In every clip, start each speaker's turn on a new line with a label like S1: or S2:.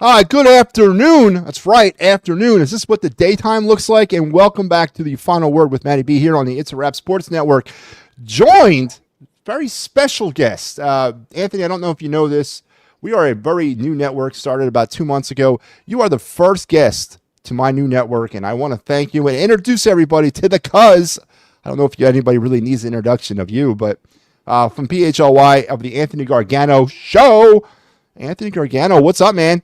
S1: All right, good afternoon. That's right, afternoon. Is this what the daytime looks like? And welcome back to the Final Word with MattyB here on the It's a Wrap Sports Network. Joined, very special guest. Anthony, I don't know if you know this. We are a very new network, started about 2 months ago. You are the first guest to my new network, and I want to thank you and introduce everybody to the cuz. I don't know if anybody really needs an introduction of you, but from PHLY of the Anthony Gargano Show. Anthony Gargano, what's up, man?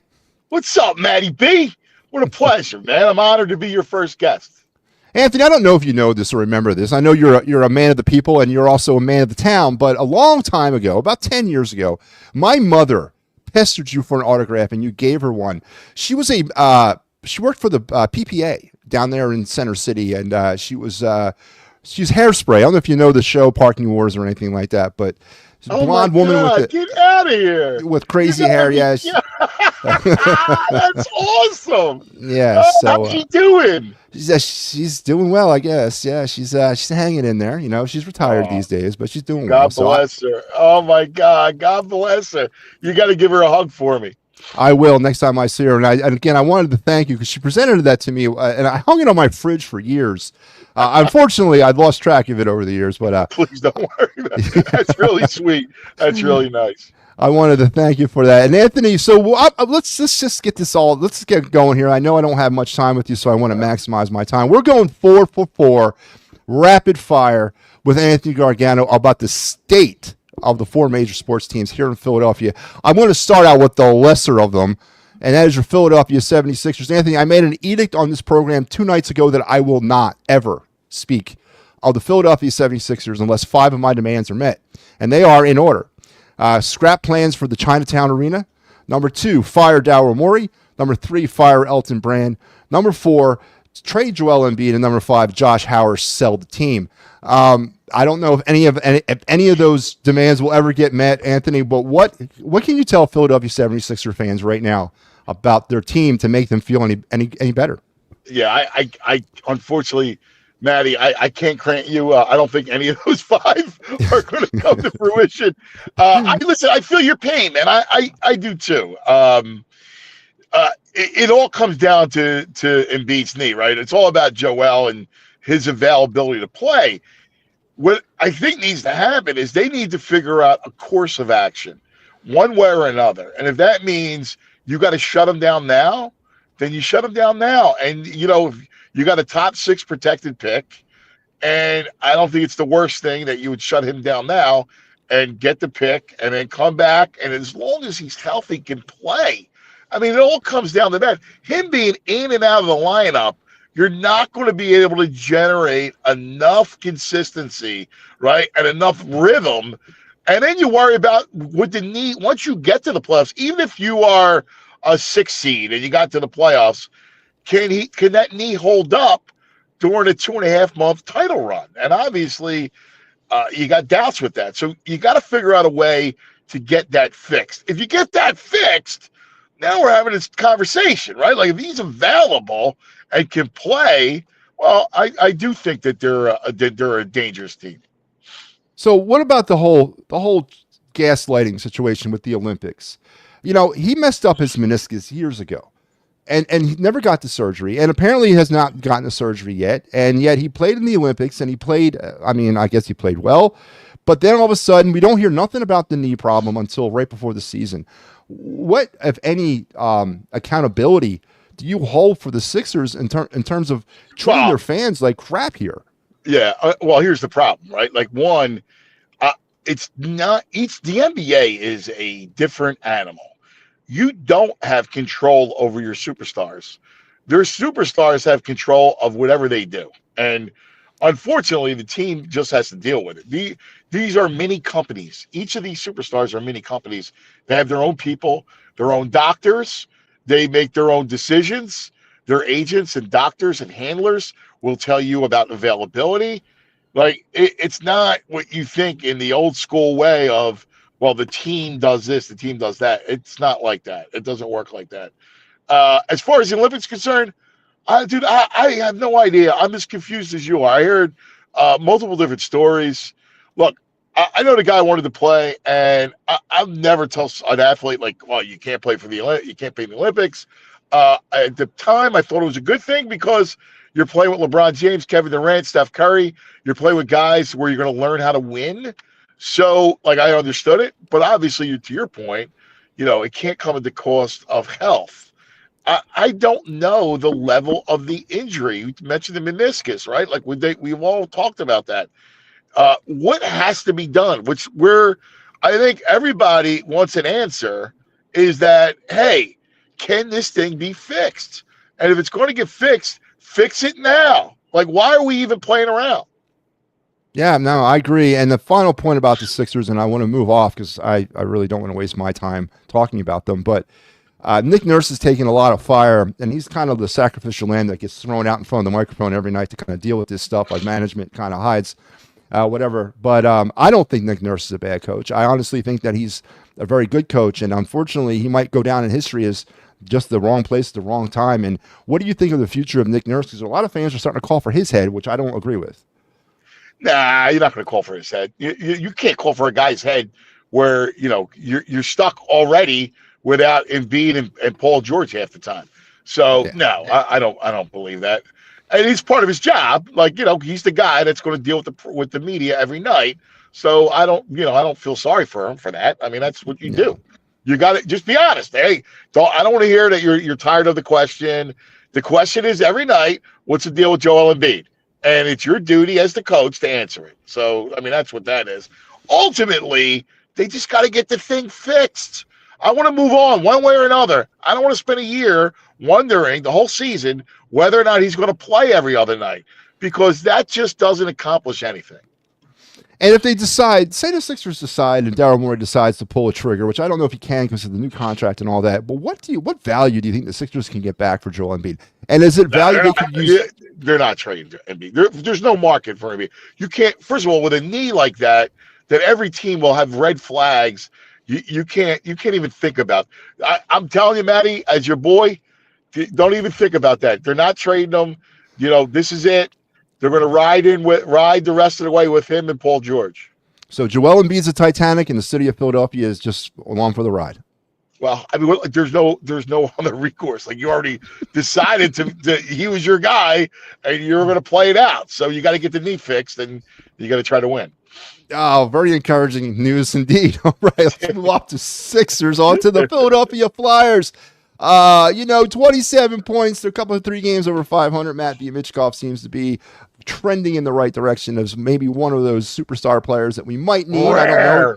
S2: What's up, MattyB? What a pleasure, man. I'm honored to be your first guest.
S1: Anthony, I don't know if you know this or remember this. I know you're a man of the people and you're also a man of the town, but a long time ago, about 10 years ago, my mother pestered you for an autograph and you gave her one. She was she worked for the PPA down there in Center City, and she's Hairspray. I don't know if you know the show Parking Wars or anything like that, but blonde woman with
S2: get out of here
S1: with crazy hair. Yeah,
S2: that's awesome.
S1: Yeah, so
S2: how's she doing?
S1: She's doing well, I guess. Yeah, she's hanging in there. You know, she's retired these days, but she's doing well.
S2: God bless her. Oh my God, God bless her. You got to give her a hug for me.
S1: I will next time I see her. And again, I wanted to thank you because she presented that to me, and I hung it on my fridge for years. Unfortunately, I'd lost track of it over the years. But
S2: please don't worry about it. That's really sweet. That's really nice.
S1: I wanted to thank you for that. And Anthony, so let's just get this all. Let's get going here. I know I don't have much time with you, so I want to maximize my time. We're going 4 for 4, rapid fire with Anthony Gargano about the state of the 4 major sports teams here in Philadelphia. I'm going to start out with the lesser of them, and that is your Philadelphia 76ers. Anthony, I made an edict on this program 2 nights ago that I will not ever speak of the Philadelphia 76ers unless 5 of my demands are met, and they are in order. Scrap plans for the Chinatown Arena. Number 2, fire Daryl Morey. Number 3, fire Elton Brand. Number 4, trade Joel Embiid. And number 5, Josh Howard, sell the team. I don't know if any of those demands will ever get met, Anthony, but what can you tell Philadelphia 76er fans right now about their team to make them feel any better?
S2: Yeah, I unfortunately, Matty, I can't grant you. I don't think any of those 5 are going to come to fruition. Listen, I feel your pain, man. I do too. It all comes down to Embiid's knee, right? It's all about Joel and his availability to play. What I think needs to happen is they need to figure out a course of action, one way or another. And if that means you got to shut him down now, then you shut him down now. And, you know, you got a top 6 protected pick, and I don't think it's the worst thing that you would shut him down now and get the pick and then come back. And as long as he's healthy, can play. I mean, it all comes down to that. Him being in and out of the lineup, you're not going to be able to generate enough consistency, right, and enough rhythm. And then you worry about with the knee. Once you get to the playoffs, even if you are a 6 seed and you got to the playoffs, can that knee hold up during a 2.5 month title run? And obviously, you got doubts with that. So you got to figure out a way to get that fixed. If you get that fixed, now we're having this conversation, right? Like if he's available and can play, well, I do think that they're a dangerous team.
S1: So what about the whole gaslighting situation with the Olympics? You know, he messed up his meniscus years ago, and he never got the surgery, and apparently he has not gotten the surgery yet, and yet he played in the Olympics, and he played, I guess he played well, but then all of a sudden we don't hear nothing about the knee problem until right before the season. What, if any, accountability do you hold for the Sixers in terms of treating their fans like crap here?
S2: Yeah, well, here's the problem, right? Like, one, it's not the NBA is a different animal. You don't have control over your superstars. Their superstars have control of whatever they do, and unfortunately, the team just has to deal with it. These are mini companies. Each of these superstars are mini companies. They have their own people, their own doctors. They make their own decisions. Their agents and doctors and handlers will tell you about availability. Like, it's not what you think in the old school way of, well, the team does this, the team does that. It's not like that. It doesn't work like that. As far as the Olympics concerned, dude, I have no idea. I'm as confused as you are. I heard multiple different stories. Look, I know the guy wanted to play, and I'll never tell an athlete like, "Well, you can't play for you can't play in the Olympics." At the time, I thought it was a good thing because you're playing with LeBron James, Kevin Durant, Steph Curry. You're playing with guys where you're going to learn how to win. So, like, I understood it, but obviously, to your point, it can't come at the cost of health. I don't know the level of the injury. You mentioned the meniscus, right? Like we've all talked about that. What has to be done, I think everybody wants an answer, is that, hey, can this thing be fixed? And if it's going to get fixed, fix it now. Like, why are we even playing around?
S1: Yeah, no, I agree. And the final point about the Sixers, and I want to move off because I really don't want to waste my time talking about them, but Nick Nurse is taking a lot of fire, and he's kind of the sacrificial lamb that gets thrown out in front of the microphone every night to kind of deal with this stuff, like management kind of hides. Whatever. But I don't think Nick Nurse is a bad coach. I honestly think that he's a very good coach, and unfortunately, he might go down in history as just the wrong place at the wrong time. And what do you think of the future of Nick Nurse? Because a lot of fans are starting to call for his head, which I don't agree with.
S2: Nah, you're not going to call for his head. You can't call for a guy's head where you're stuck already without Embiid and Paul George half the time. So
S1: Yeah.
S2: no, I don't believe that. And he's part of his job. Like, he's the guy that's going to deal with the media every night. So I don't feel sorry for him for that. I mean, that's what you do. You got to just be honest. Hey, I don't want to hear that you're tired of the question. The question is every night, what's the deal with Joel Embiid? And it's your duty as the coach to answer it. So, I mean, that's what that is. Ultimately, they just got to get the thing fixed. I want to move on one way or another. I don't want to spend a year wondering the whole season whether or not he's going to play every other night, because that just doesn't accomplish anything.
S1: And if they decide, say the Sixers decide and Daryl Morey decides to pull a trigger, which I don't know if he can because of the new contract and all that, but what value do you think the Sixers can get back for Joel Embiid? And is it value they could use?
S2: They're not trading Embiid. There's no market for Embiid. You can't, first of all, with a knee like that every team will have red flags. You can't even think about. I'm telling you, Matty, as your boy, don't even think about that. They're not trading them. This is it. They're going to ride the rest of the way with him and Paul George.
S1: So Joel Embiid's a Titanic, and the city of Philadelphia is just along for the ride.
S2: Well, I mean, there's no other recourse. Like, you already decided he was your guy, and you're going to play it out. So you got to get the knee fixed, and you got to try to win.
S1: Oh, very encouraging news indeed. All right, let's move off to Sixers, on to the Philadelphia Flyers. 27 points. They're a couple of 3 games over 500. MattyB Michkov seems to be trending in the right direction as maybe one of those superstar players that we might need.
S2: Rare.
S1: I don't know.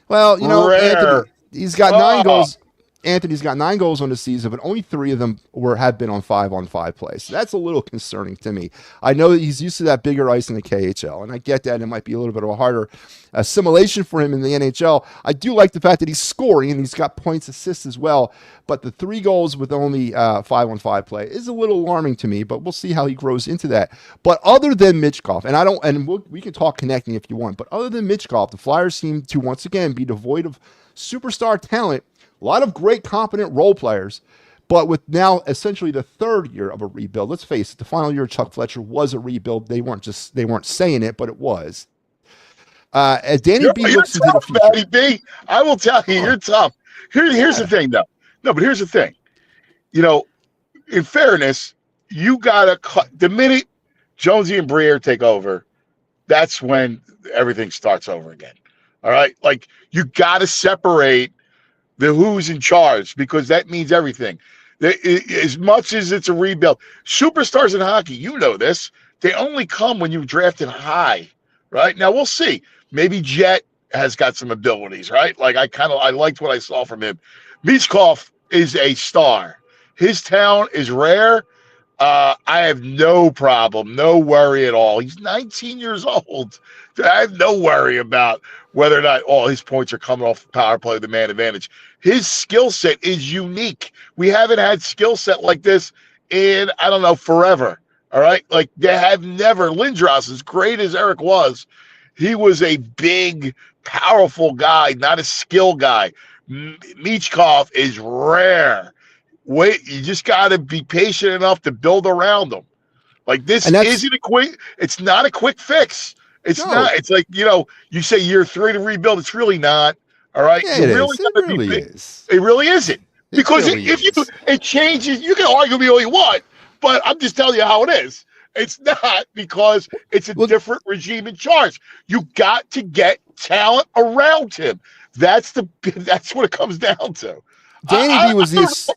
S1: Well,
S2: Rare.
S1: Anthony, he's got 9 goals. Anthony's got 9 goals on the season, but only 3 of them have been on 5-on-5 plays. So that's a little concerning to me. I know that he's used to that bigger ice in the KHL, and I get that. It might be a little bit of a harder assimilation for him in the NHL. I do like the fact that he's scoring, and he's got points, assists as well. But the 3 goals with only 5-on-5 play is a little alarming to me, but we'll see how he grows into that. But other than Michkov, and we can talk connecting if you want, but other than Michkov, the Flyers seem to once again be devoid of superstar talent. A lot of great, competent role players, but with now essentially the 3rd year of a rebuild. Let's face it, the final year of Chuck Fletcher was a rebuild. They weren't saying it, but it was. Danny B looks into the future.
S2: Matty B, I will tell you, you're tough. Here's the thing, though. No, but here's the thing. In fairness, you gotta cut the minute Jonesy and Briere take over. That's when everything starts over again. All right, like, you gotta separate the who's in charge, because that means everything. As much as it's a rebuild, superstars in hockey, this, they only come when you've drafted high, right? Now we'll see. Maybe Jet has got some abilities, right? Like, I liked what I saw from him. Michkov is a star. His talent is rare. I have no problem, no worry at all. He's 19 years old. I have no worry about whether or not all his points are coming off the power play, the man advantage. His skill set is unique. We haven't had skill set like this in, I don't know, forever. All right? Like, they have never. Lindros, as great as Eric was, he was a big, powerful guy, not a skill guy. Michkov is rare. You just got to be patient enough to build around him. Like, this isn't it's not a quick fix. It's
S1: No.
S2: not. It's like, you say year 3 to rebuild. It's really not. All right.
S1: Yeah,
S2: You
S1: it
S2: really
S1: is. It
S2: got to
S1: really
S2: be.
S1: is.
S2: It really isn't.
S1: It
S2: Because
S1: really is.
S2: it changes, you can argue me all you want, but I'm just telling you how it is. It's not because it's a
S1: Well,
S2: different regime in charge. You got to get talent around him. That's what it comes down to.
S1: Danny
S2: I,
S1: B was
S2: I
S1: the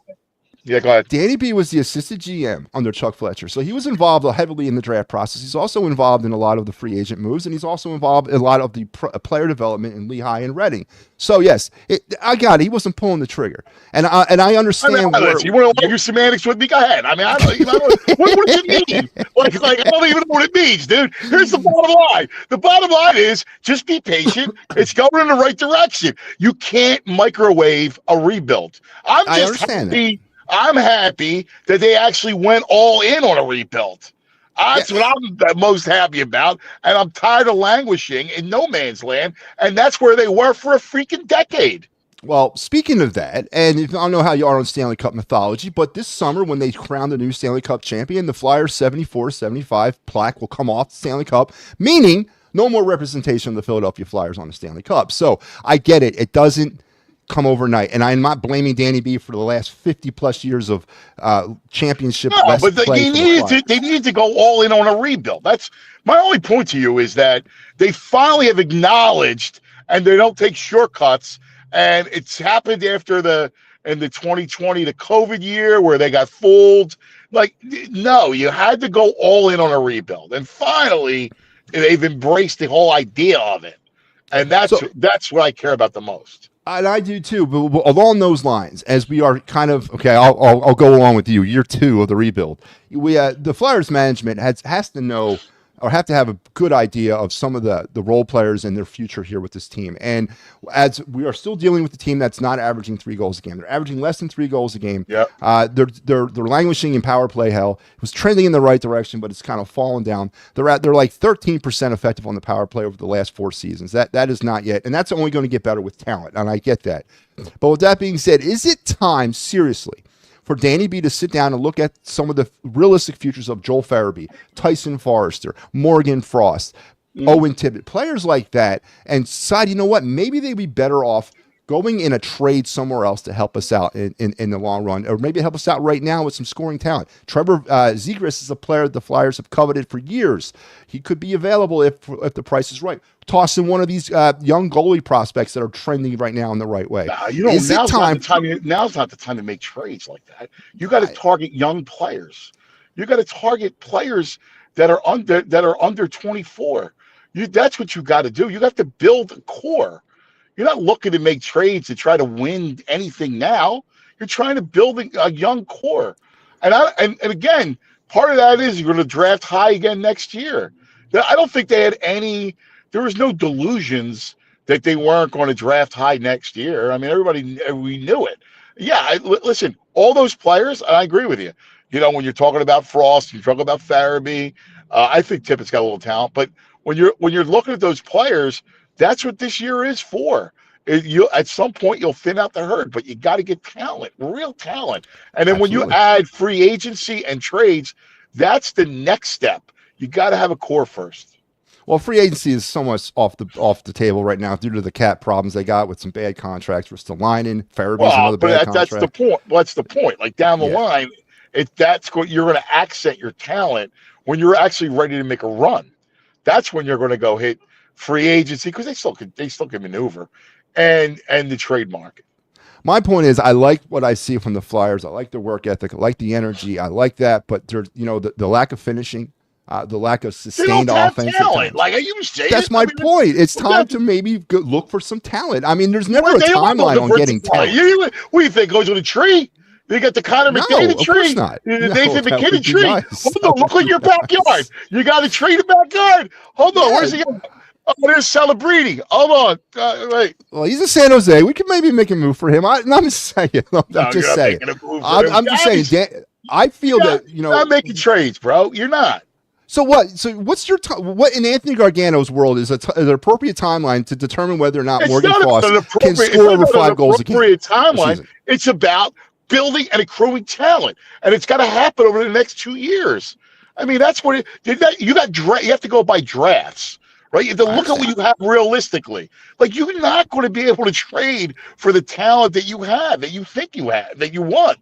S2: yeah, go ahead.
S1: Danny B was the assistant GM under Chuck Fletcher. So he was involved heavily in the draft process. He's also involved in a lot of the free agent moves, and he's also involved in a lot of the player development in Lehigh and Reading. So, yes, I got it. He wasn't pulling the trigger. And I understand where...
S2: You want to argue semantics with me? Go ahead. I mean, I don't, what does it mean? Like, I don't even know what it means, dude. Here's the bottom line. The bottom line is just be patient. It's going in the right direction. You can't microwave a rebuild.
S1: I understand that.
S2: I'm happy that they actually went all in on a rebuild. That's what I'm the most happy about. And I'm tired of languishing in no man's land. And that's where they were for a freaking decade.
S1: Well, speaking of that, and I don't know how you are on Stanley Cup mythology, but this summer when they crown the new Stanley Cup champion, the Flyers 74-75 plaque will come off the Stanley Cup, meaning no more representation of the Philadelphia Flyers on the Stanley Cup. So I get it. It doesn't come overnight, and I'm not blaming Danny B for the last 50 plus years of championship.
S2: No, but they needed to go all in on a rebuild. That's my only point to you, is that they finally have acknowledged, and they don't take shortcuts. And it's happened after in the 2020, the COVID year, where they got fooled. Like, no, you had to go all in on a rebuild, and finally they've embraced the whole idea of it, and that's what I care about the most.
S1: And I do too, but along those lines, as we are kind of okay, I'll go along with you. Year 2 of the rebuild, the Flyers management has to know, or have to have a good idea of some of the role players and their future here with this team. And as we are still dealing with the team that's not averaging 3 goals a game, they're averaging less than 3 goals a game.
S2: Yeah,
S1: they're languishing in power play hell. It was trending in the right direction, but it's kind of fallen down. They're like 13% effective on the power play over the last 4 seasons. That is not yet, and that's only going to get better with talent. And I get that. But with that being said, is it time, seriously, for Danny B to sit down and look at some of the realistic futures of Joel Farabee, Tyson Forrester, Morgan Frost, Owen Tippett, players like that, and decide, you know what, maybe they'd be better off going in a trade somewhere else to help us out in the long run, or maybe help us out right now with some scoring talent. Trevor Zegras is a player the Flyers have coveted for years. He could be available if the price is right. Toss in one of these young goalie prospects that are trending right now in the right way.
S2: Now's not the time to make trades like that. You got to target young players. You got to target players that are under 24. That's what you got to do. You have to build a core. You're not looking to make trades to try to win anything now. You're trying to build a young core. And again, part of that is you're going to draft high again next year. I don't think they had there was no delusions that they weren't going to draft high next year. I mean, we knew it. Yeah, listen, all those players, and I agree with you. When you're talking about Frost, you're talking about Farabee, I think Tippett's got a little talent. But when you're looking at those players, that's what this year is for. At some point you'll thin out the herd, but you got to get talent, real talent. And then
S1: Absolutely.
S2: When you add free agency and trades, that's the next step. You got to have a core first.
S1: Well, free agency is somewhat off the table right now due to the cap problems they got with some bad contracts. We're still lining Farabee's another bad contract.
S2: That's the point. That's the point. Like down the line, you're going to accent your talent when you're actually ready to make a run. That's when you're going to go hit free agency, because they still can maneuver, and the trade market.
S1: My point is, I like what I see from the Flyers. I like the work ethic. I like the energy. I like that, but there's the lack of finishing, the lack of sustained offense.
S2: Like you saying,
S1: that's my point. It's time to maybe look for some talent. I mean, there's never a timeline on getting talent.
S2: What do you think goes with a tree? They got the Connor McDavid tree.
S1: Not.
S2: The Nathan McKinnon tree.
S1: Nice.
S2: Hold on, look in your backyard. You got a tree in the backyard. Hold on, where's he? Oh, there's Celebrity. Hold on. Wait.
S1: Well, he's in San Jose. We could maybe make a move for him. I'm just saying. I'm just saying. I feel that
S2: you're not making trades, bro. You're not.
S1: So what? So what's your what in Anthony Gargano's world is an appropriate timeline to determine whether or not Morgan Frost can score over 5 goals a game?
S2: Timeline. It's about building and accruing talent, and it's got to happen over the next 2 years. I mean, that's what you have to go by drafts, right? You have to look at what you have realistically. Like, you're not going to be able to trade for the talent that you have, that you think you have, that you want.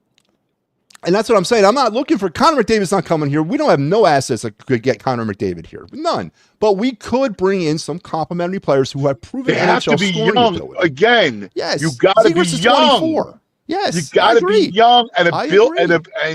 S1: And that's what I'm saying. I'm not looking for Connor McDavid's not coming here. We don't have no assets that could get Connor McDavid here. None. But we could bring in some complimentary players who have proven
S2: They have to be young
S1: ability.
S2: Again.
S1: Yes.
S2: You got to be young.
S1: 24. Yes.
S2: You got to be young and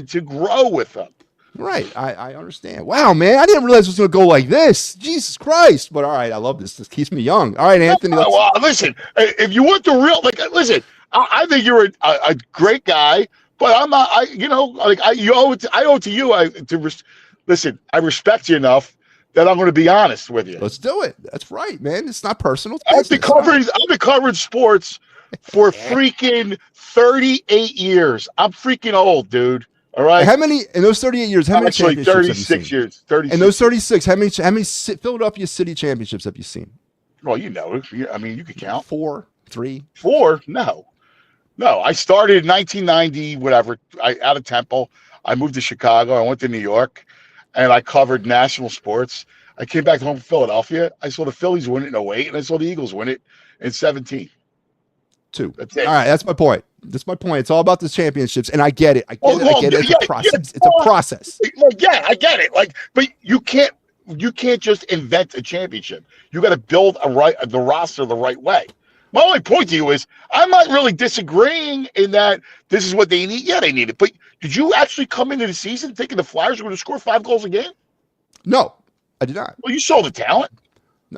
S2: to grow with them.
S1: Right. I understand. Wow, man. I didn't realize it was going to go like this. Jesus Christ. But all right, I love this. This keeps me young. All right, Anthony.
S2: Listen, if you want the real, listen, I think you're a great guy. But I'm not. I owe it to you. Listen. I respect you enough that I'm going to be honest with you.
S1: Let's do it. That's right, man. It's not personal.
S2: I've been covering sports for freaking 38 years. I'm freaking old, dude. All right.
S1: How many in those 38 years? How many championships
S2: 36
S1: have you seen?
S2: years. 36.
S1: In those 36, how many Philadelphia City championships have you seen?
S2: Well, I mean, you could count
S1: 4, 3,
S2: 4. No, I started in 1990, whatever, out of Temple. I moved to Chicago. I went to New York, and I covered national sports. I came back home to Philadelphia. I saw the Phillies win it in 08, and I saw the Eagles win it in 17.
S1: 2.
S2: That's it.
S1: All right, that's my point. It's all about the championships, and I get it. I get it. It's a process. It's a process.
S2: Yeah, I get it. But you can't just invent a championship. You got to build the roster the right way. My only point to you is I'm not really disagreeing in that this is what they need. Yeah, they need it. But did you actually come into the season thinking the Flyers were going to score 5 goals a game?
S1: No, I did not.
S2: Well, you saw the talent.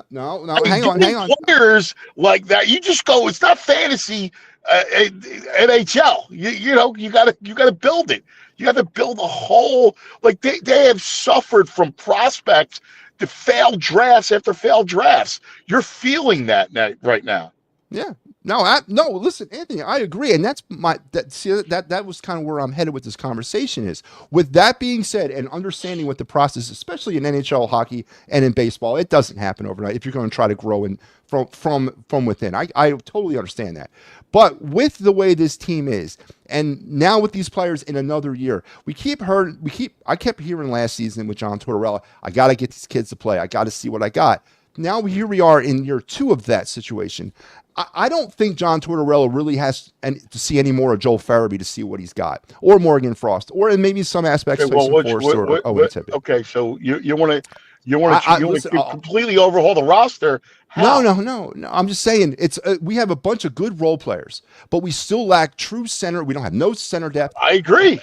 S1: No. Hang on.
S2: Players like that, you just go. It's not fantasy NHL. You gotta build it. You have to build a whole. Like they have suffered from prospects to failed drafts after failed drafts. You're feeling that right now.
S1: Yeah. No. Listen, Anthony, I agree, and that's that was kind of where I'm headed with this conversation. Is with that being said, and understanding what the process, especially in NHL hockey and in baseball, it doesn't happen overnight. If you're going to try to grow from within, I totally understand that. But with the way this team is, and now with these players in another year, I kept hearing last season with John Tortorella, I got to get these kids to play. I got to see what I got. Now here we are in year 2 of that situation. I don't think John Tortorella really has to see any more of Joel Farabee to see what he's got, or Morgan Frost, or in maybe some aspects Tyson Forrest or Owen Tippett.
S2: Okay, so you want to completely overhaul the roster? How?
S1: No. I'm just saying it's we have a bunch of good role players, but we still lack true center. We don't have no center depth.
S2: I agree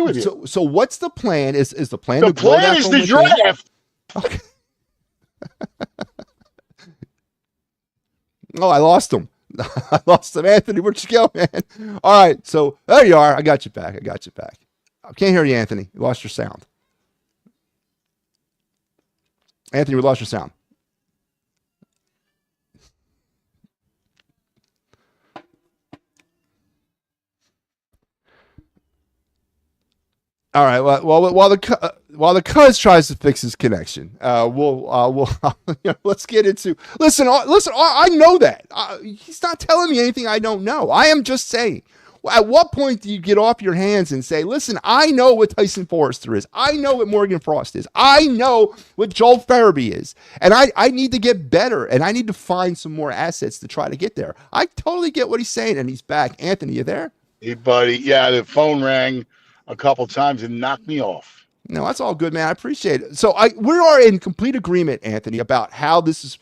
S2: with you.
S1: So what's the plan? Is the plan?
S2: The plan is the draft.
S1: Okay. Oh, I lost him. Anthony. Where'd you go, man? All right, so there you are. I got you back. I can't hear you, Anthony. You lost your sound. Anthony, we lost your sound. All right. Well, while the Cuz tries to fix his connection, let's get into. Listen. I know that he's not telling me anything I don't know. I am just saying. At what point do you get off your hands and say, "Listen, I know what Tyson Forrester is. I know what Morgan Frost is. I know what Joel Farabee is, and I need to get better, and I need to find some more assets to try to get there." I totally get what he's saying, and he's back. Anthony, you there?
S2: Hey, buddy. Yeah, the phone rang a couple times and knocked me off.
S1: No, that's all good, man. I appreciate it. So we are in complete agreement, Anthony, about how this is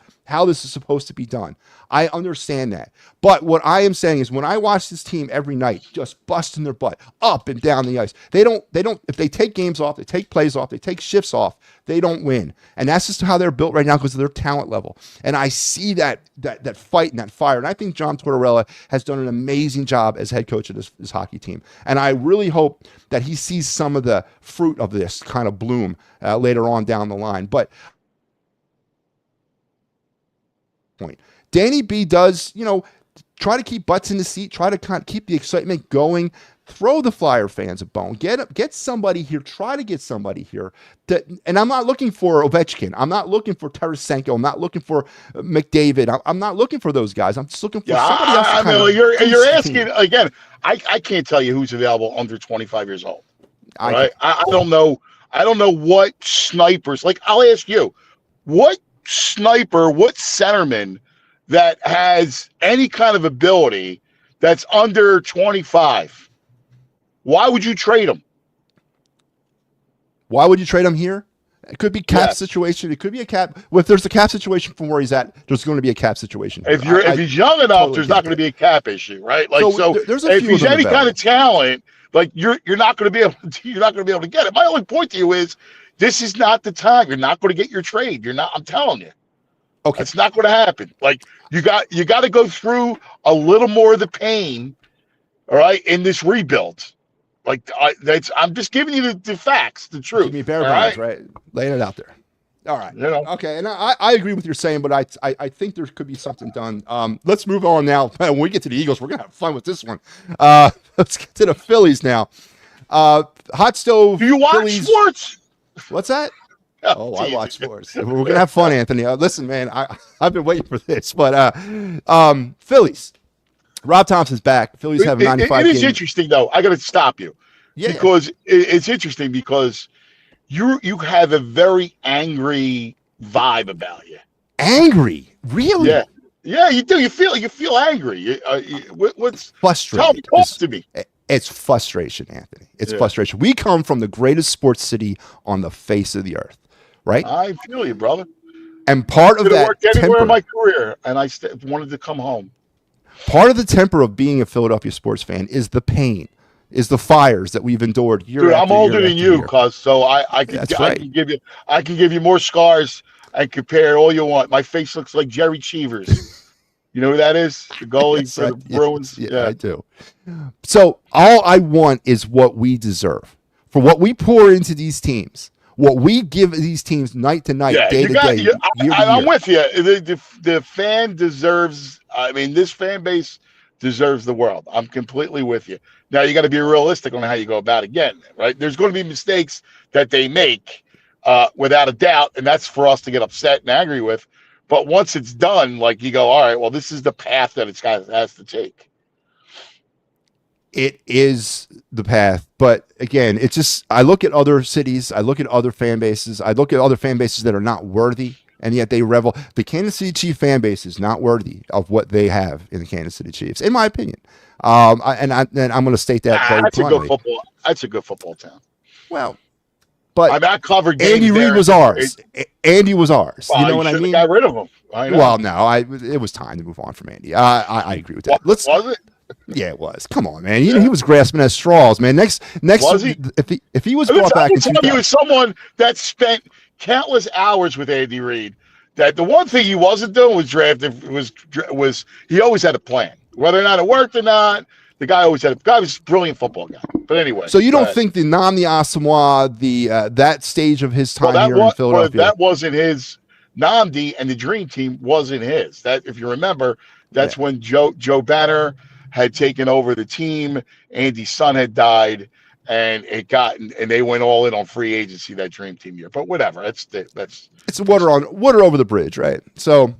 S1: supposed to be done. I understand that. But what I am saying is when I watch this team every night just busting their butt up and down the ice, they don't if they take games off, they take plays off, they take shifts off, they don't win. And that's just how they're built right now because of their talent level. And I see that fight and that fire. And I think John Tortorella has done an amazing job as head coach of this hockey team. And I really hope that he sees some of the fruit of this kind of bloom later on down the line. But point. Danny B does, try to keep butts in the seat, try to kind of keep the excitement going, throw the Flyer fans a bone, get somebody here, try to get somebody here. And I'm not looking for Ovechkin. I'm not looking for Tarasenko. I'm not looking for McDavid. I'm not looking for those guys. I'm just looking for somebody else.
S2: You're asking, again, I can't tell you who's available under 25 years old. Right? I don't know what snipers, like I'll ask you, what sniper, what centerman that has any kind of ability that's under 25? Why would you trade him?
S1: Why would you trade him here? It could be cap
S2: Yes.
S1: situation. It could be a cap. Well, if there's a cap situation from where he's at, there's going to be a cap situation.
S2: If he's young enough,
S1: totally
S2: there's
S1: get
S2: not going to be a cap issue, right? Like so,
S1: there's a
S2: if
S1: few
S2: he's
S1: of them
S2: any kind of
S1: developed.
S2: talent, like you're not going to be able to get it. My only point to you is this is not the time. You're not going to get your trade. You're not. I'm telling you.
S1: Okay.
S2: It's not going to happen. Like you got to go through a little more of the pain, all right, in this rebuild. Like I'm just giving you the facts, the truth.
S1: Give me bare bones, right? Laying it out there. All right.
S2: You know.
S1: Okay, and I agree with your saying, but I think there could be something done. Let's move on now. When we get to the Eagles, we're gonna have fun with this one. Let's get to the Phillies now. Hot stove.
S2: Do you watch
S1: Phillies.
S2: sports?
S1: What's that? Oh, I
S2: Jesus.
S1: watch sports. We're gonna have fun, Anthony. Listen, man, I've been waiting for this, but Phillies. Rob Thompson's back. Phillies have a 95
S2: It is
S1: game.
S2: Interesting, though. I got to stop you because it's interesting because you have a very angry vibe about you.
S1: Angry, really?
S2: Yeah, you do. You feel angry. What's
S1: Frustrated.
S2: Talk to me.
S1: It's frustration, Anthony. It's frustration. We come from the greatest sports city on the face of the earth, right?
S2: I feel you, brother.
S1: And part of that
S2: worked anywhere
S1: temper,
S2: in my career, and I wanted to come home.
S1: part of the temper of being a Philadelphia sports fan is the pain, is the fires that we've endured year
S2: Dude,
S1: after
S2: I'm older
S1: year
S2: than
S1: after
S2: you,
S1: year.
S2: cuz so I can give you more scars and compare all you want. My face looks like Jerry Cheevers. You know who that is? The goalie
S1: Yes,
S2: for the Bruins.
S1: Yeah, I do. So all I want is what we deserve for what we pour into these teams, what we give these teams night to night, day to day, year to
S2: I'm
S1: year.
S2: with you. The fan deserves. I mean, this fan base deserves the world. I'm completely with you. Now you got to be realistic on how you go about it again, right? There's going to be mistakes that they make, without a doubt, and that's for us to get upset and angry with. But once it's done, like you go, all right, well, this is the path that it has to take.
S1: It is the path, but again, it's just I look at other cities, I look at other fan bases, I look at other fan bases that are not worthy, and yet they revel. The Kansas City Chiefs fan base is not worthy of what they have in the Kansas City Chiefs, in my opinion. I'm going to state that very bluntly.
S2: That's a good football town.
S1: Well, but
S2: I mean, I covered games
S1: Andy Reid
S2: there.
S1: was ours. Andy was ours.
S2: Well,
S1: you know what I mean?
S2: Got rid of him.
S1: Well, no, it was time to move on from Andy. I agree with that.
S2: Was it?
S1: Yeah, it was. Come on, man. He was grasping at straws, man. Next,
S2: Was he?
S1: If he was brought back in 2000,
S2: you as someone that spent countless hours with Andy Reid, that the one thing he wasn't doing was was he always had a plan, whether or not it worked or not. The guy always had was a brilliant football guy. But anyway,
S1: so you don't think the Namdi Asamoah, that stage of his time here in Philadelphia,
S2: that wasn't his. Namdi and the Dream Team wasn't his. That, if you remember, that's when Joe Banner had taken over the team. Andy's son had died, and they went all in on free agency that Dream Team year. But whatever, it's
S1: water over the bridge, right? So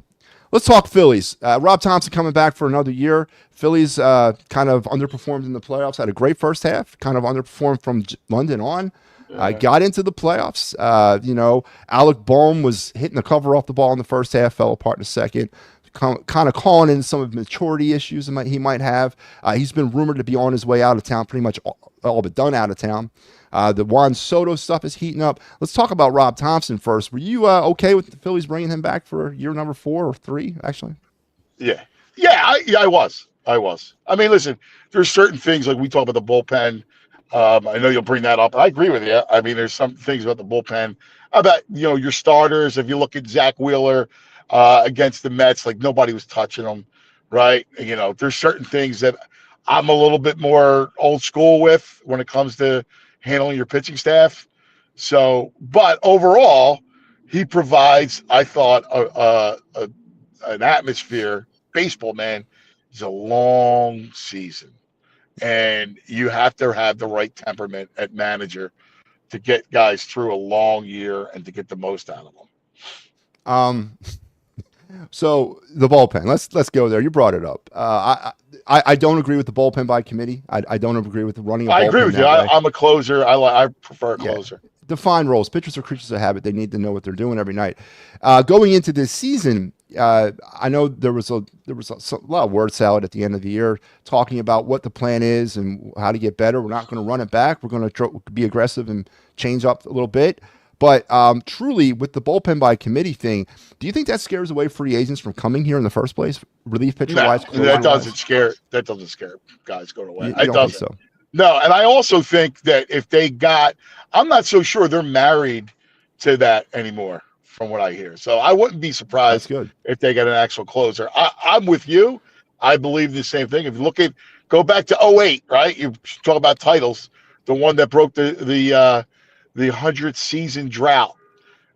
S1: let's talk Phillies. Rob Thompson coming back for another year. Phillies kind of underperformed in the playoffs. Had a great first half. Kind of underperformed from London on. Got into the playoffs. Alec Boehm was hitting the cover off the ball in the first half. Fell apart in the second. Kind of calling in some of maturity issues he might have. He's been rumored to be on his way out of town, pretty much all but done out of town. The Juan Soto stuff is heating up. Let's talk about Rob Thompson first. Were you okay with the Phillies bringing him back for year number 4 or 3, actually?
S2: Yeah, I was. I mean, listen, there's certain things like we talk about the bullpen. I know you'll bring that up. I agree with you. I mean, there's some things about the bullpen, about your starters. If you look at Zach Wheeler against the Mets, like nobody was touching them, right? There's certain things that I'm a little bit more old school with when it comes to handling your pitching staff. So, but overall, he provides, I thought, an atmosphere. Baseball, man, is a long season. And you have to have the right temperament at manager to get guys through a long year and to get the most out of them.
S1: So the bullpen, let's go there. You brought it up. I don't agree with the bullpen by committee. I don't agree with the running.
S2: I agree with you. I'm a closer. I prefer a closer.
S1: define roles. Pitchers are creatures of habit. They need to know what they're doing every night. Going into this season, I know there was a lot of word salad at the end of the year talking about what the plan is and how to get better. We're not going to run it back. We're going to be aggressive and change up a little bit. But truly, with the bullpen by committee thing, do you think that scares away free agents from coming here in the first place? Relief pitcher wise,
S2: that doesn't scare guys going away.
S1: You don't think so?
S2: No, and I also think that if they got, I'm not so sure they're married to that anymore, from what I hear. So I wouldn't be surprised if they get an actual closer. I'm with you. I believe the same thing. If you go back to 2008, right? You talk about titles, the one that broke the 100th season drought.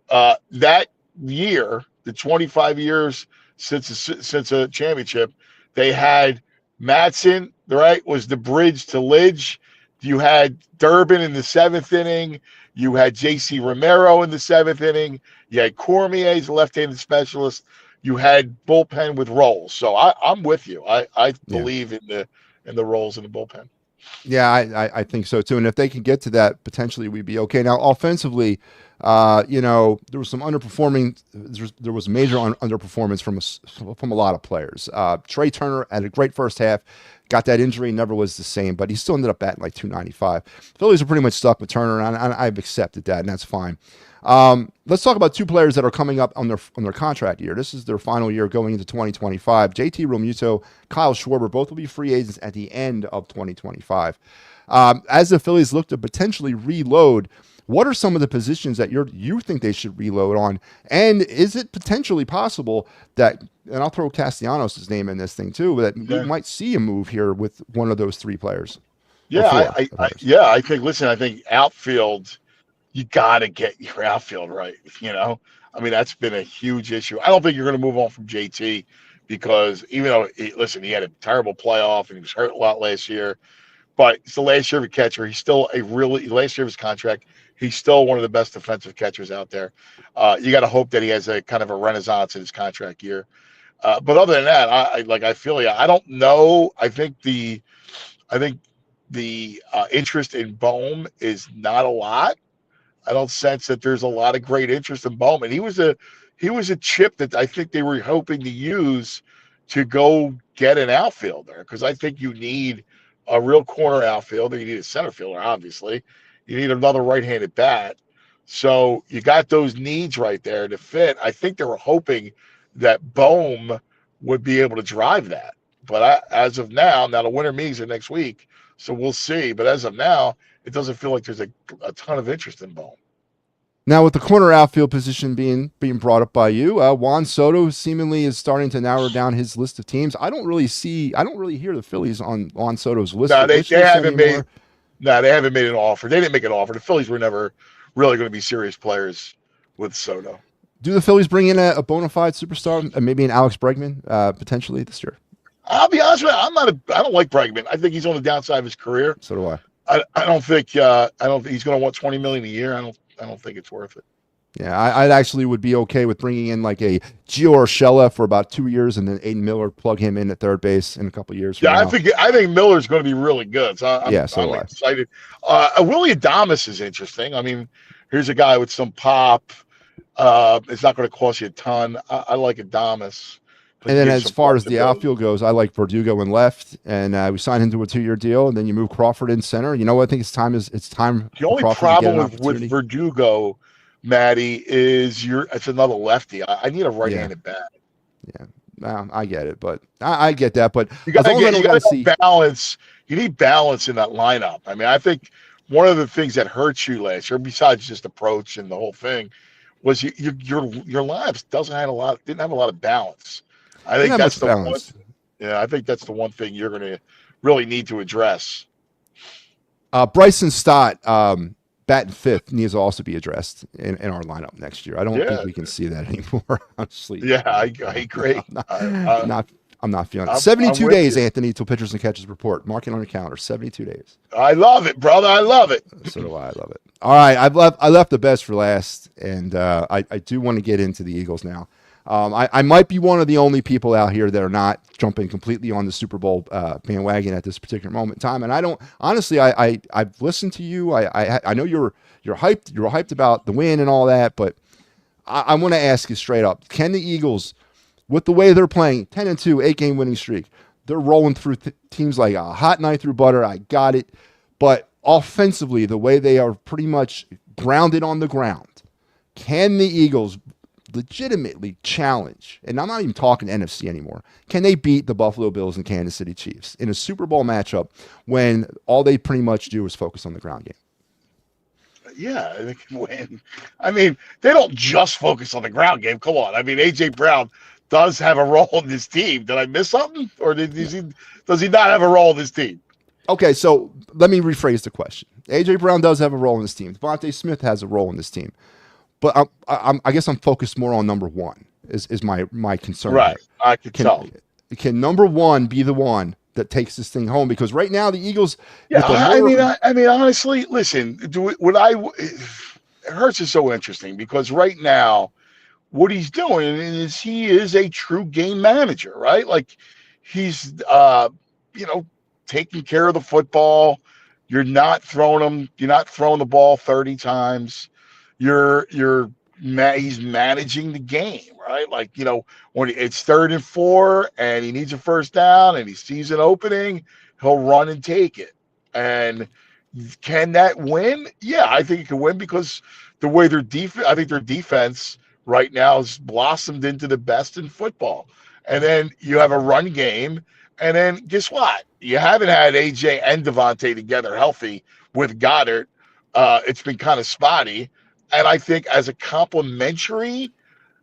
S2: That year, the 25 years since a championship, they had Madsen, right, was the bridge to Lidge. You had Durbin in the 7th inning. You had J.C. Romero in the 7th inning. You had Cormier as a left-handed specialist. You had bullpen with roles. So I'm with you. I believe in the roles in the bullpen.
S1: Yeah, I think so too. And if they can get to that, potentially we'd be okay. Now, offensively, there was some underperforming. There was major underperformance from a lot of players. Trey Turner had a great first half, got that injury, never was the same, but he still ended up batting like 295. Phillies are pretty much stuck with Turner, and I've accepted that, and that's fine. Let's talk about two players that are coming up on their contract year. This is their final year going into 2025. JT Realmuto, Kyle Schwarber, both will be free agents at the end of 2025. As the Phillies look to potentially reload, what are some of the positions that you think they should reload on? And is it potentially possible that, and I'll throw Castellanos' name in this thing too, that you might see a move here with one of those three players?
S2: Yeah, I think outfield, you got to get your outfield right. I mean, that's been a huge issue. I don't think you're going to move on from JT because even though, he had a terrible playoff and he was hurt a lot last year, but it's the last year of a catcher. He's still last year of his contract. He's still one of the best defensive catchers out there. You got to hope that he has a kind of a renaissance in his contract year. But other than that, I feel I don't know. I think the interest in Bohm is not a lot. I don't sense that there's a lot of great interest in Bowman. He was a chip that I think they were hoping to use to go get an outfielder because I think you need a real corner outfielder. You need a center fielder, obviously. You need another right-handed bat. So you got those needs right there to fit. I think they were hoping that Bohm would be able to drive that. But as of now the winter meetings are next week, so we'll see. But as of now, it doesn't feel like there's a ton of interest in Bohm.
S1: Now, with the corner outfield position being brought up by you, Juan Soto seemingly is starting to narrow down his list of teams. I don't really hear the Phillies on Juan Soto's list.
S2: No, they haven't made. No, they haven't made an offer. They didn't make an offer. The Phillies were never really going to be serious players with Soto.
S1: Do the Phillies bring in a bona fide superstar, maybe an Alex Bregman potentially this year?
S2: I'll be honest with you. I don't like Bregman. I think he's on the downside of his career.
S1: So do I.
S2: I don't think he's going to want $20 million a year. I don't think it's worth it.
S1: Yeah, I actually would be okay with bringing in like a Gio Urshela for about 2 years, and then Aiden Miller, plug him in at third base in a couple of years.
S2: I think Miller's going to be really good. So I'm excited. Willie Adames is interesting. I mean, here's a guy with some pop. It's not going to cost you a ton. I like Adames.
S1: And then as far as the outfield goes, I like Verdugo in left, and we signed him to a 2-year deal, and then you move Crawford in center. You know what? I think it's time. The only
S2: problem with Verdugo, Matty, is it's another lefty. I need a right-handed bat.
S1: Yeah, I get it, but I get that. But
S2: you got to see balance. You need balance in that lineup. I mean, I think one of the things that hurt you last year, besides just approach and the whole thing, was your lineups didn't have a lot of balance. I think that's the one. Yeah, I think that's the one thing you're going to really need to address.
S1: Bryson Stott, batting fifth, needs to also be addressed in our lineup next year. I don't think we can see that anymore. Honestly.
S2: Yeah, I agree.
S1: I'm not feeling it. 72 days, Anthony, till pitchers and catches report. Mark it on your calendar. 72 days.
S2: I love it, brother. I love it.
S1: So do I. I love it. All right, I left the best for last, and I do want to get into the Eagles now. I might be one of the only people out here that are not jumping completely on the Super Bowl bandwagon at this particular moment in time. And I don't honestly. I've listened to you. I know you're hyped. You're hyped about the win and all that. But I want to ask you straight up: can the Eagles, with the way they're playing, 10-2, 8-game winning streak, they're rolling through teams like a hot knife through butter. I got it. But offensively, the way they are pretty much grounded on the ground, can the Eagles legitimately challenge, and I'm not even talking NFC anymore, can they beat the Buffalo Bills and Kansas City Chiefs in a Super Bowl matchup when all they pretty much do is focus on the ground game?
S2: Yeah, they can win. I mean, they don't just focus on the ground game. Come on. I mean, A.J. Brown does have a role in this team. Did I miss something? Or does he not have a role in this team?
S1: Okay, so let me rephrase the question. A.J. Brown does have a role in this team. Devontae Smith has a role in this team. But I guess I'm focused more on number one is my concern.
S2: Right,
S1: here.
S2: I can tell.
S1: Can number one be the one that takes this thing home? Because right now the Eagles.
S2: Yeah, I mean, honestly, listen. Hurts is so interesting because right now, what he's doing is he is a true game manager, right? Like he's taking care of the football. You're not throwing the ball 30 times. He's managing the game, right? Like, when it's 3rd and 4 and he needs a first down and he sees an opening, he'll run and take it. And can that win? Yeah, I think it can win because the way I think their defense right now has blossomed into the best in football. And then you have a run game. And then guess what? You haven't had AJ and Devontae together healthy with Goddard. It's been kind of spotty. And I think as a complimentary,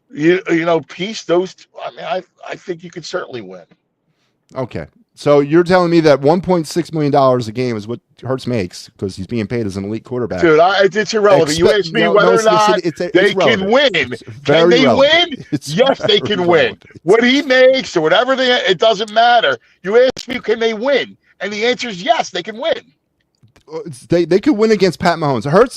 S2: piece, I think you could certainly win.
S1: Okay. So you're telling me that $1.6 million a game is what Hurts makes because he's being paid as an elite quarterback.
S2: Dude, it's irrelevant. You asked me whether or not they can win. Can they win? Yes, they can win. What he makes or whatever it doesn't matter. You asked me, can they win? And the answer is yes, they can win.
S1: They could win against Pat Mahomes. Hurts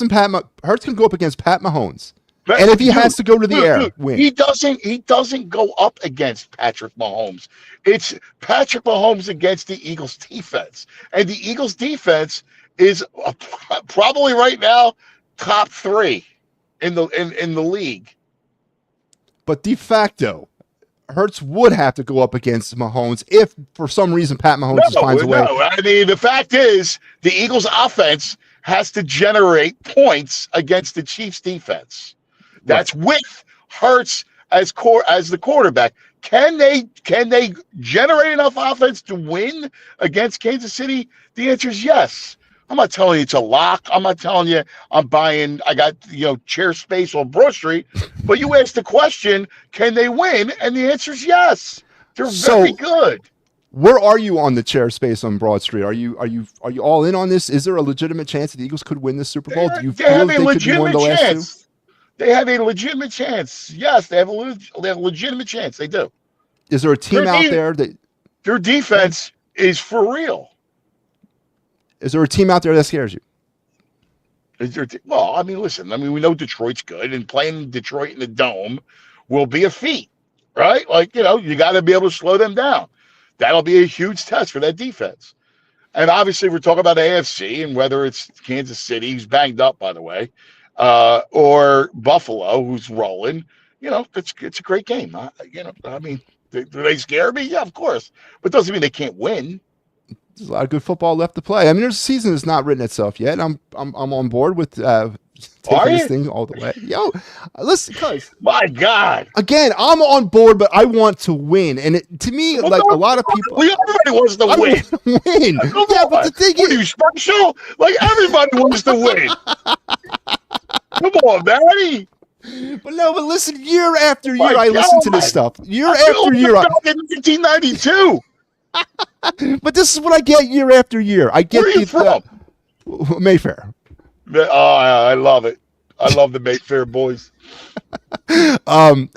S1: can go up against Pat Mahomes. And if he has to go to the air, win.
S2: He doesn't go up against Patrick Mahomes. It's Patrick Mahomes against the Eagles defense. And the Eagles defense is probably right now top 3 in the league.
S1: But de facto, Hurts would have to go up against Mahomes if for some reason Pat Mahomes finds a way.
S2: No, I mean, the fact is the Eagles offense has to generate points against the Chiefs defense. That's with Hurts as the quarterback. Can they generate enough offense to win against Kansas City? The answer is yes. I'm not telling you it's a lock. I'm not telling you I got chair space on Broad Street. But you asked the question, can they win? And the answer is yes. They're very good.
S1: Where are you on the chair space on Broad Street? Are you all in on this? Is there a legitimate chance that the Eagles could win this Super Bowl? Do you feel they could be one of the last 2?
S2: They have a legitimate chance. Yes, they have a legitimate chance. They do.
S1: Is there a team out there that
S2: their defense is for real?
S1: Is there a team out there that scares you?
S2: Well, I mean, listen. I mean, we know Detroit's good, and playing Detroit in the Dome will be a feat, right? Like, you got to be able to slow them down. That'll be a huge test for that defense. And obviously, we're talking about AFC and whether it's Kansas City, who's banged up, by the way, or Buffalo, who's rolling. It's a great game. I mean, do they scare me? Yeah, of course. But it doesn't mean they can't win.
S1: There's a lot of good football left to play. I mean, there's a season that's not written itself yet. I'm on board with taking this thing all the way. Yo, listen, cuz.
S2: My God.
S1: Again, I'm on board, but I want to win. And to me, a lot of people.
S2: Everybody wants to win.
S1: Yeah, but the thing
S2: is. Are you special? Like, everybody wants to win. Come on, Matty.
S1: But listen, year after year, I listen to this stuff. Year after year.
S2: In 1992.
S1: But this is what I get year after year. I get
S2: Where are you from?
S1: Mayfair.
S2: Oh, I love it. I love the Mayfair boys.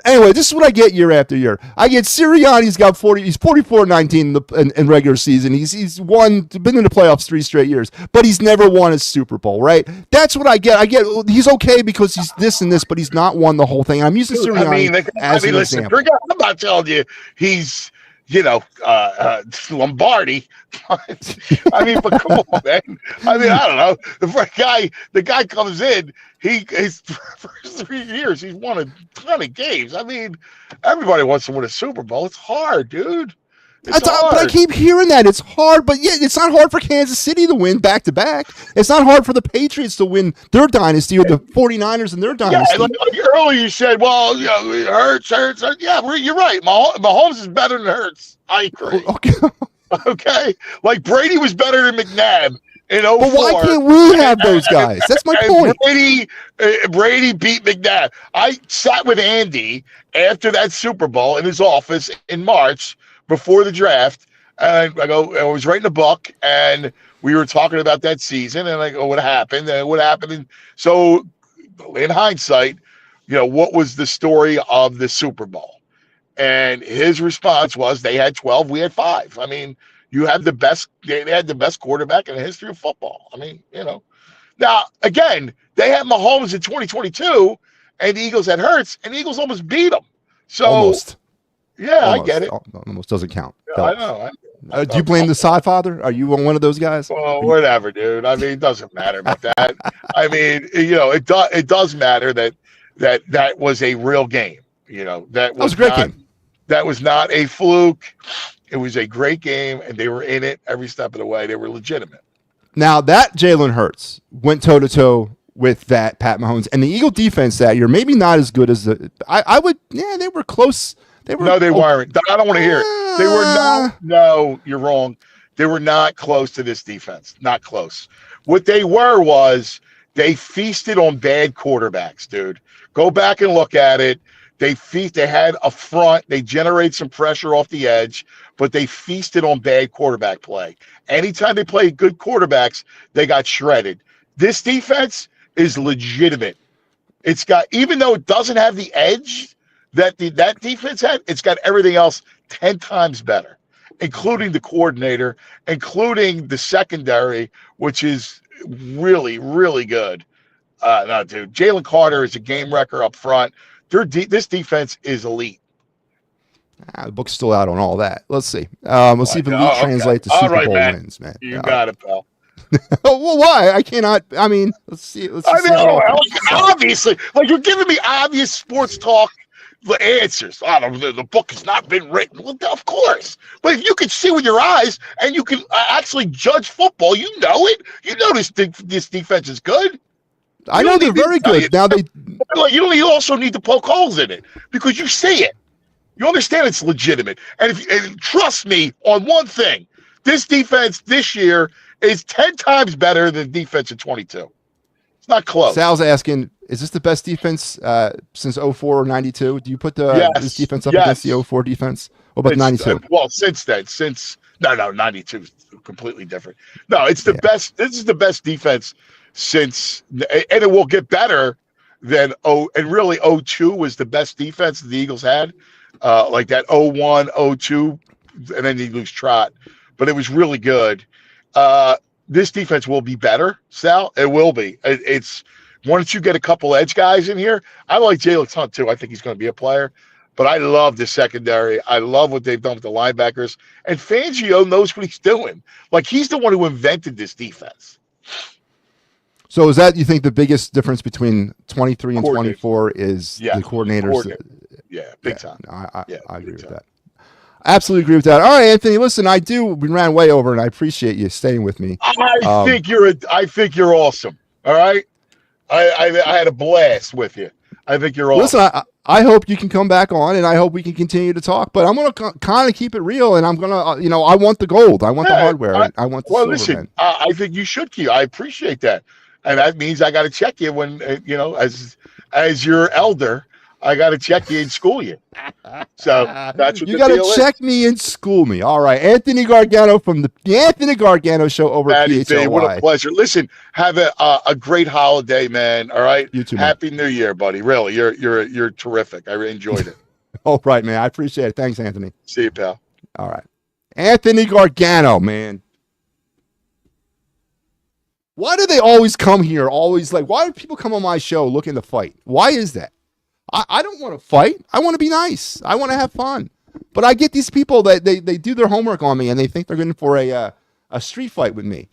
S1: Anyway, this is what I get year after year. I get Sirianni's got 40. He's 44-19 in regular season. He's been in the playoffs 3 straight years, but he's never won a Super Bowl. Right? That's what I get. He's okay because he's this and this, but he's not won the whole thing. I'm using Sirianni as an example.
S2: I'm not telling you he's Lombardi. I mean, but come on, man. I mean, I don't know. The guy comes in. His first 3 years, he's won a ton of games. I mean, everybody wants to win a Super Bowl. It's hard, dude. It's hard.
S1: But I keep hearing that it's hard. But yeah, it's not hard for Kansas City to win back to back. It's not hard for the Patriots to win their dynasty or the 49ers in their dynasty.
S2: Yeah, like earlier you said, well, it hurts. Yeah, you're right. Mahomes is better than Hurts. I agree. Okay. Like Brady was better than McNabb in 04.
S1: But why can't we have those guys? That's my point.
S2: Brady beat McNabb. I sat with Andy after that Super Bowl in his office in March before the draft, and I was writing a book, and we were talking about that season, and I go, what happened? And so, in hindsight, what was the story of the Super Bowl? And his response was, they had 12, we had 5. I mean, you had the best. They had the best quarterback in the history of football. I mean, Now, again, they had Mahomes in 2022, and the Eagles had Hurts, and the Eagles almost beat them. So,
S1: almost.
S2: Yeah,
S1: almost.
S2: I get it.
S1: Almost doesn't count.
S2: Yeah, I know.
S1: Do you blame the sod father? Are you one of those guys?
S2: Well, whatever, dude. I mean, it doesn't matter about that. I mean, it does matter that was a real game. That was a great game. That was not a fluke. It was a great game, and they were in it every step of the way. They were legitimate.
S1: Now, that Jalen Hurts went toe-to-toe with that Pat Mahomes. And the Eagle defense that year, maybe not as good as they were close. They weren't.
S2: I don't want to hear it. They were not. No, you're wrong. They were not close to this defense. Not close. What they was they feasted on bad quarterbacks, dude. Go back and look at it. They had a front. They generate some pressure off the edge, but they feasted on bad quarterback play. Anytime they played good quarterbacks, they got shredded. This defense is legitimate. It's got, even though it doesn't have the edge that that defense had, it's got everything else 10 times better, including the coordinator, including the secondary, which is really, really good. No, dude, Jalen Carter is a game wrecker up front. This defense is elite.
S1: The book's still out on all that. Let's see. Let's see if elite translate to Super Bowl wins, man.
S2: You got it, pal.
S1: Well, why? I cannot. I mean, let's see.
S2: Obviously, like you're giving me obvious sports talk answers. I don't know. The book has not been written. Well, of course. But if you can see with your eyes and you can actually judge football, you know it. You know this defense is good.
S1: I know they're very good. Now
S2: you also need to poke holes in it because you see it. You understand it's legitimate. And trust me on one thing, this defense this year is 10 times better than defense in 22. It's not close.
S1: Sal's asking, is this the best defense since 04 or 92? Do you put this defense up against the 04 defense? What about 92?
S2: Well, since then, no, 92 is completely different. No, it's the best. This is the best defense since, and it will get better than and really 02 was the best defense the Eagles had. Like that 01, 02, and then you lose Trot. But it was really good. This defense will be better, Sal. It will be. It's once you get a couple edge guys in here. I like Jalen Hunt too. I think he's going to be a player. But I love the secondary. I love what they've done with the linebackers. And Fangio knows what he's doing. Like, he's the one who invented this defense.
S1: So is that, you think, the biggest difference between 23 and 24 is the coordinators?
S2: Big time.
S1: No, I agree with that. Absolutely agree with that. All right, Anthony, listen, we ran way over, and I appreciate you staying with me.
S2: I think you're awesome. All right? I had a blast with you. I think you're awesome.
S1: Listen, I hope you can come back on, and I hope we can continue to talk. But I'm going to kind of keep it real, and I'm going to, I want the gold. I want the hardware. I want the silver.
S2: Listen, I think you should keep. I appreciate that. And that means I got to check you when, as your elder, I got to check you and school you. So that's what
S1: you
S2: the
S1: got
S2: deal
S1: to check me and school me. All right, Anthony Gargano from the Anthony Gargano Show over at
S2: MattyB, what a
S1: PHLY.
S2: pleasure. Listen, have a great holiday, man. All right.
S1: You too, man.
S2: Happy New Year, buddy. Really, you're terrific. I really enjoyed it.
S1: All right, man. I appreciate it. Thanks, Anthony.
S2: See you, pal.
S1: All right, Anthony Gargano, man. Why do they always come here? Always like, why do people come on my show looking to fight? Why is that? I don't want to fight. I want to be nice. I want to have fun. But I get these people that they do their homework on me and they think they're going for a street fight with me.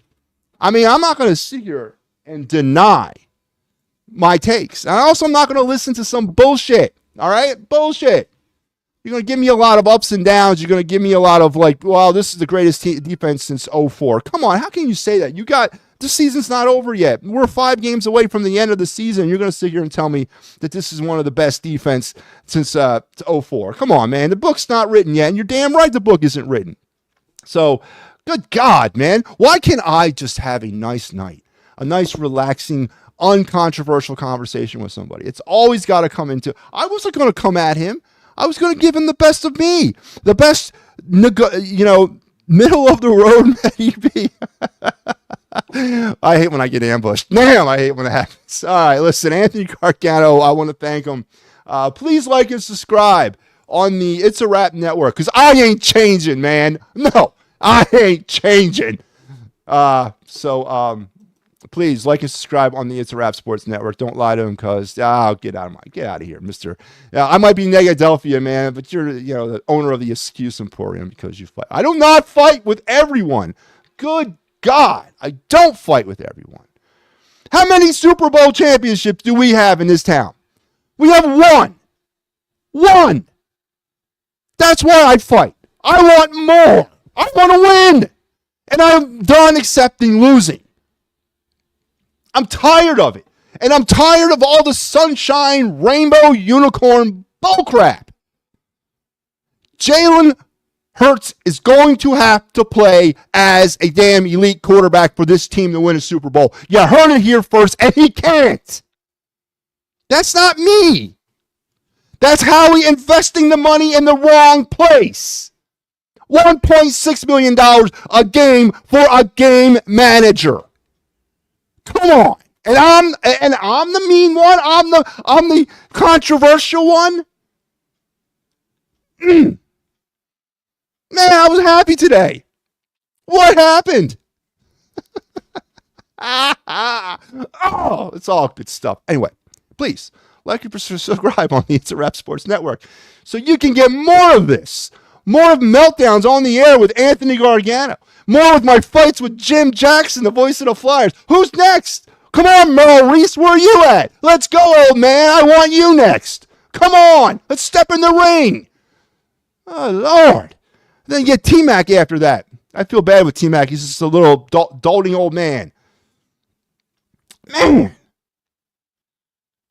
S1: I mean, I'm not going to sit here and deny my takes. And also, I'm not going to listen to some bullshit. All right? Bullshit. You're going to give me a lot of ups and downs. You're going to give me a lot of like, well, this is the greatest defense since 04. Come on. How can you say that? The season's not over yet. We're 5 games away from the end of the season. You're going to sit here and tell me that this is one of the best defense since 04. Come on, man. The book's not written yet, and you're damn right the book isn't written. So, good God, man. Why can't I just have a nice night, a nice, relaxing, uncontroversial conversation with somebody? It's always got to come into. I wasn't going to come at him. I was going to give him the best of me, the best, middle of the road MattyB. I hate when I get ambushed. Damn, I hate when it happens. All right, listen, Anthony Gargano, I want to thank him. Please like and subscribe on the It's a Wrap Network because I ain't changing, man. No, I ain't changing. Please like and subscribe on the It's a Wrap Sports Network. Don't lie to him because get out of here, Mister. I might be Negadelphia, man, but you're the owner of the Excuse Emporium because you fight. I do not fight with everyone. Good God, I don't fight with everyone. How many Super Bowl championships do we have in this town? We have one. One. That's why I fight. I want more. I want to win. And I'm done accepting losing. I'm tired of it. And I'm tired of all the sunshine, rainbow, unicorn bullcrap. Jalen Hurts is going to have to play as a damn elite quarterback for this team to win a Super Bowl. You heard it here first, and he can't. That's not me. That's Howie investing the money in the wrong place. $1.6 million a game for a game manager. Come on. And I'm the mean one. I'm the controversial one. Man, I was happy today. What happened? Oh, it's all good stuff. Anyway, please like and subscribe on the It's a Wrap Sports Network so you can get more of this. More of meltdowns on the air with Anthony Gargano. More with my fights with Jim Jackson, the voice of the Flyers. Who's next? Come on, Merrill Reese, where are you at? Let's go, old man. I want you next. Come on. Let's step in the ring. Oh, Lord. Then you get T-Mac after that. I feel bad with T-Mac. He's just a little doting old man. Man.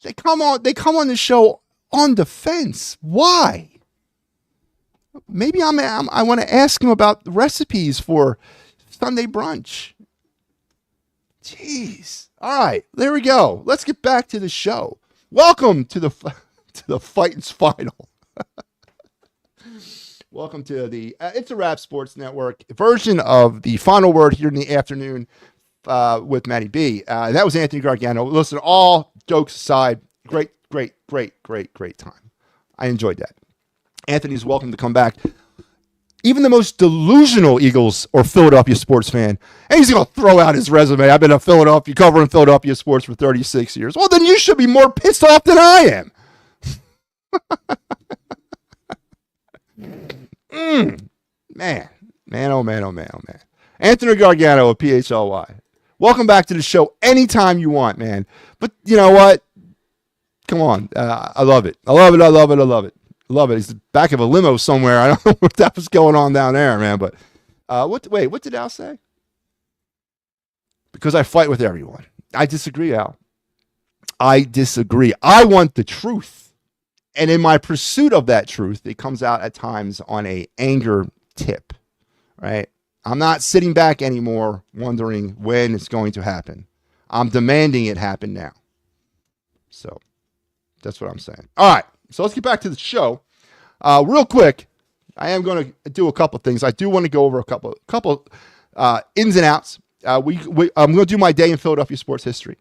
S1: They come on the show on defense. Why? Maybe I want to ask him about the recipes for Sunday brunch. Jeez. All right, there we go. Let's get back to the show. Welcome to the Fighting's Final. Welcome to the It's a Wrap Sports Network version of the Final Word here in the afternoon with MattyB. That was Anthony Gargano. Listen, all jokes aside, great time. I enjoyed that. Anthony's welcome to come back. Even the most delusional Eagles or Philadelphia sports fan, and he's going to throw out his resume. I've been covering Philadelphia sports for 36 years. Well, then you should be more pissed off than I am. Man, oh man. Anthony Gargano of PHLY. Welcome back to the show anytime you want, man. But you know what? Come on. I love it. I love it. He's the back of a limo somewhere. I don't know what that was going on down there, man. But what did Al say? Because I fight with everyone. I disagree, Al. I disagree. I want the truth. And in my pursuit of that truth, it comes out at times on a anger tip, right? I'm not sitting back anymore wondering when it's going to happen. I'm demanding it happen now. So that's what I'm saying. All right. So let's get back to the show. Real quick, I am going to do a couple things. I do want to go over a couple ins and outs. I'm going to do my day in Philadelphia sports history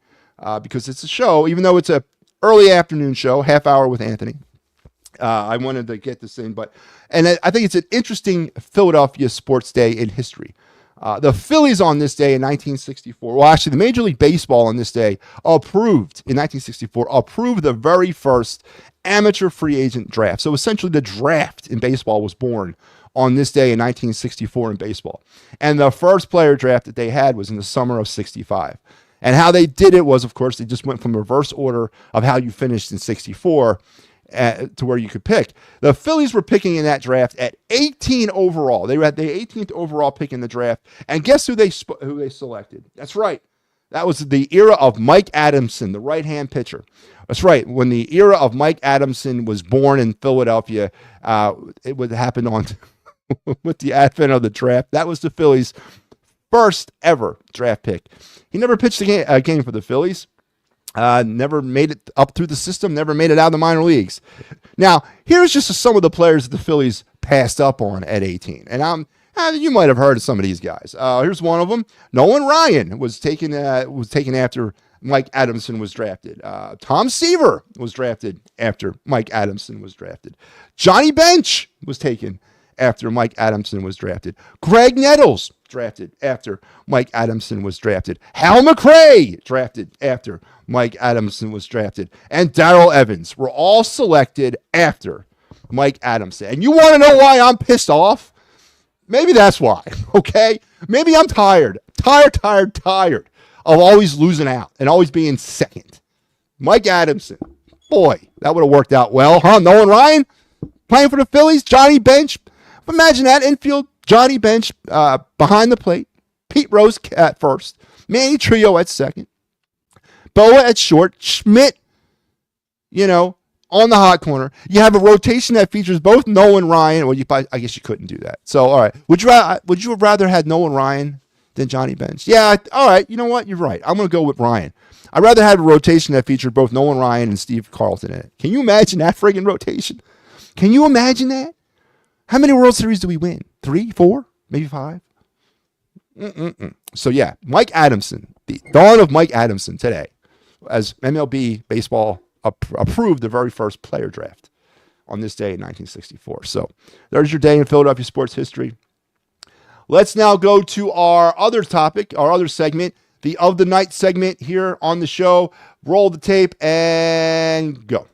S1: because it's a show, even though it's a early afternoon show, half hour with Anthony. I wanted to get this in, and I think it's an interesting Philadelphia sports day in history. The Phillies on this day in 1964, well, actually, the Major League Baseball on this day approved the very first amateur free agent draft. So essentially, the draft in baseball was born on this day in 1964 in baseball. And the first player draft that they had was in the summer of 65. And how they did it was, of course, they just went from reverse order of how you finished in 64 to where you could pick. The Phillies were picking in that draft at 18 overall. They were at the 18th overall pick in the draft. And guess who they selected? That's right. That was the era of Mike Adamson, the right-hand pitcher. That's right. When the era of Mike Adamson was born in Philadelphia, it would happen on with the advent of the draft. That was the Phillies' first ever draft pick. He never pitched a game for the Phillies. Never made it up through the system, never made it out of the minor leagues. Now, here's just some of the players that the Phillies passed up on at 18. And you might have heard of some of these guys. Here's one of them. Nolan Ryan was taken after Mike Adamson was drafted. Tom Seaver was drafted after Mike Adamson was drafted. Johnny Bench was taken after Mike Adamson was drafted. Greg Nettles drafted after Mike Adamson was drafted. Hal McRae drafted after Mike Adamson was drafted. And Darrell Evans were all selected after Mike Adamson. And you want to know why I'm pissed off? Maybe that's why, okay? Maybe I'm tired of always losing out and always being second. Mike Adamson, boy, that would have worked out well, huh? Nolan Ryan playing for the Phillies, Johnny Bench. Imagine that infield, Johnny Bench behind the plate, Pete Rose at first, Manny Trio at second, Boa at short, Schmidt, on the hot corner. You have a rotation that features both Nolan Ryan. Well, I guess you couldn't do that. So, all right. Would you have rather had Nolan Ryan than Johnny Bench? Yeah, all right. You know what? You're right. I'm going to go with Ryan. I'd rather have a rotation that featured both Nolan Ryan and Steve Carlton in it. Can you imagine that friggin' rotation? Can you imagine that? How many World Series do we win? 3, 4, maybe 5? So, yeah, Mike Adamson, the dawn of Mike Adamson today, as MLB baseball approved the very first player draft on this day in 1964. So, there's your day in Philadelphia sports history. Let's now go to our other topic, our other segment, the Of the Night segment here on the show. Roll the tape and go.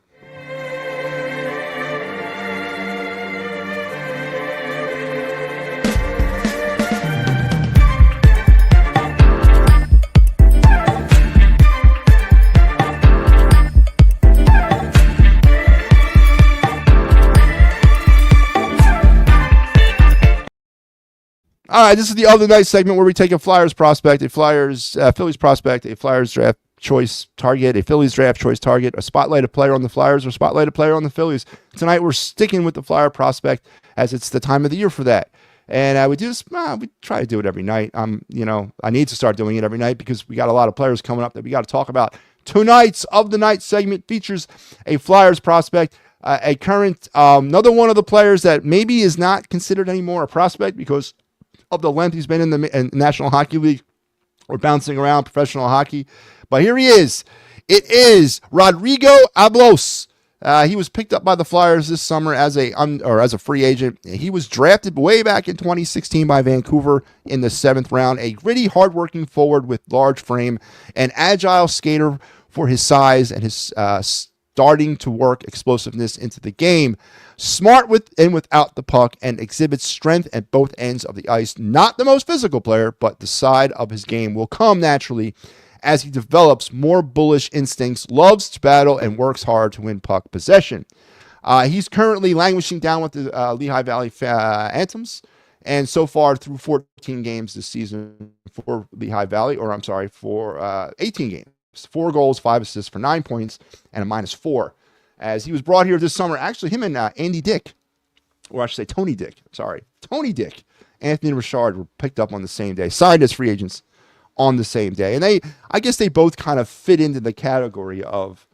S1: All right, this is the Other Night segment where we take a Flyers prospect, a Phillies prospect, a Flyers draft choice target, a Phillies draft choice target, a spotlighted player on the Flyers, or spotlighted player on the Phillies. Tonight we're sticking with the Flyer prospect as it's the time of the year for that. And we try to do it every night. I need to start doing it every night because we got a lot of players coming up that we got to talk about. Tonight's Of the Night segment features a Flyers prospect, a current, another one of the players that maybe is not considered anymore a prospect because of the length he's been in the National Hockey League or bouncing around professional hockey. But here he is. It is Rodrigo Ablos. He was picked up by the Flyers this summer as a free agent. He was drafted way back in 2016 by Vancouver in the 7th round. A gritty, hardworking forward with large frame, an agile skater for his size and his starting to work explosiveness into the game. Smart with and without the puck and exhibits strength at both ends of the ice. Not the most physical player, but the side of his game will come naturally as he develops more bullish instincts, loves to battle, and works hard to win puck possession. He's currently languishing down with the Lehigh Valley Phantoms, and so far through 14 games this season for Lehigh Valley, for 18 games. 4 goals, 5 assists for 9 points, and a -4. As he was brought here this summer, actually him and Andy Dick, or I should say Tony Dick, Anthony Richard were picked up on the same day, signed as free agents on the same day. And I guess they both kind of fit into the category of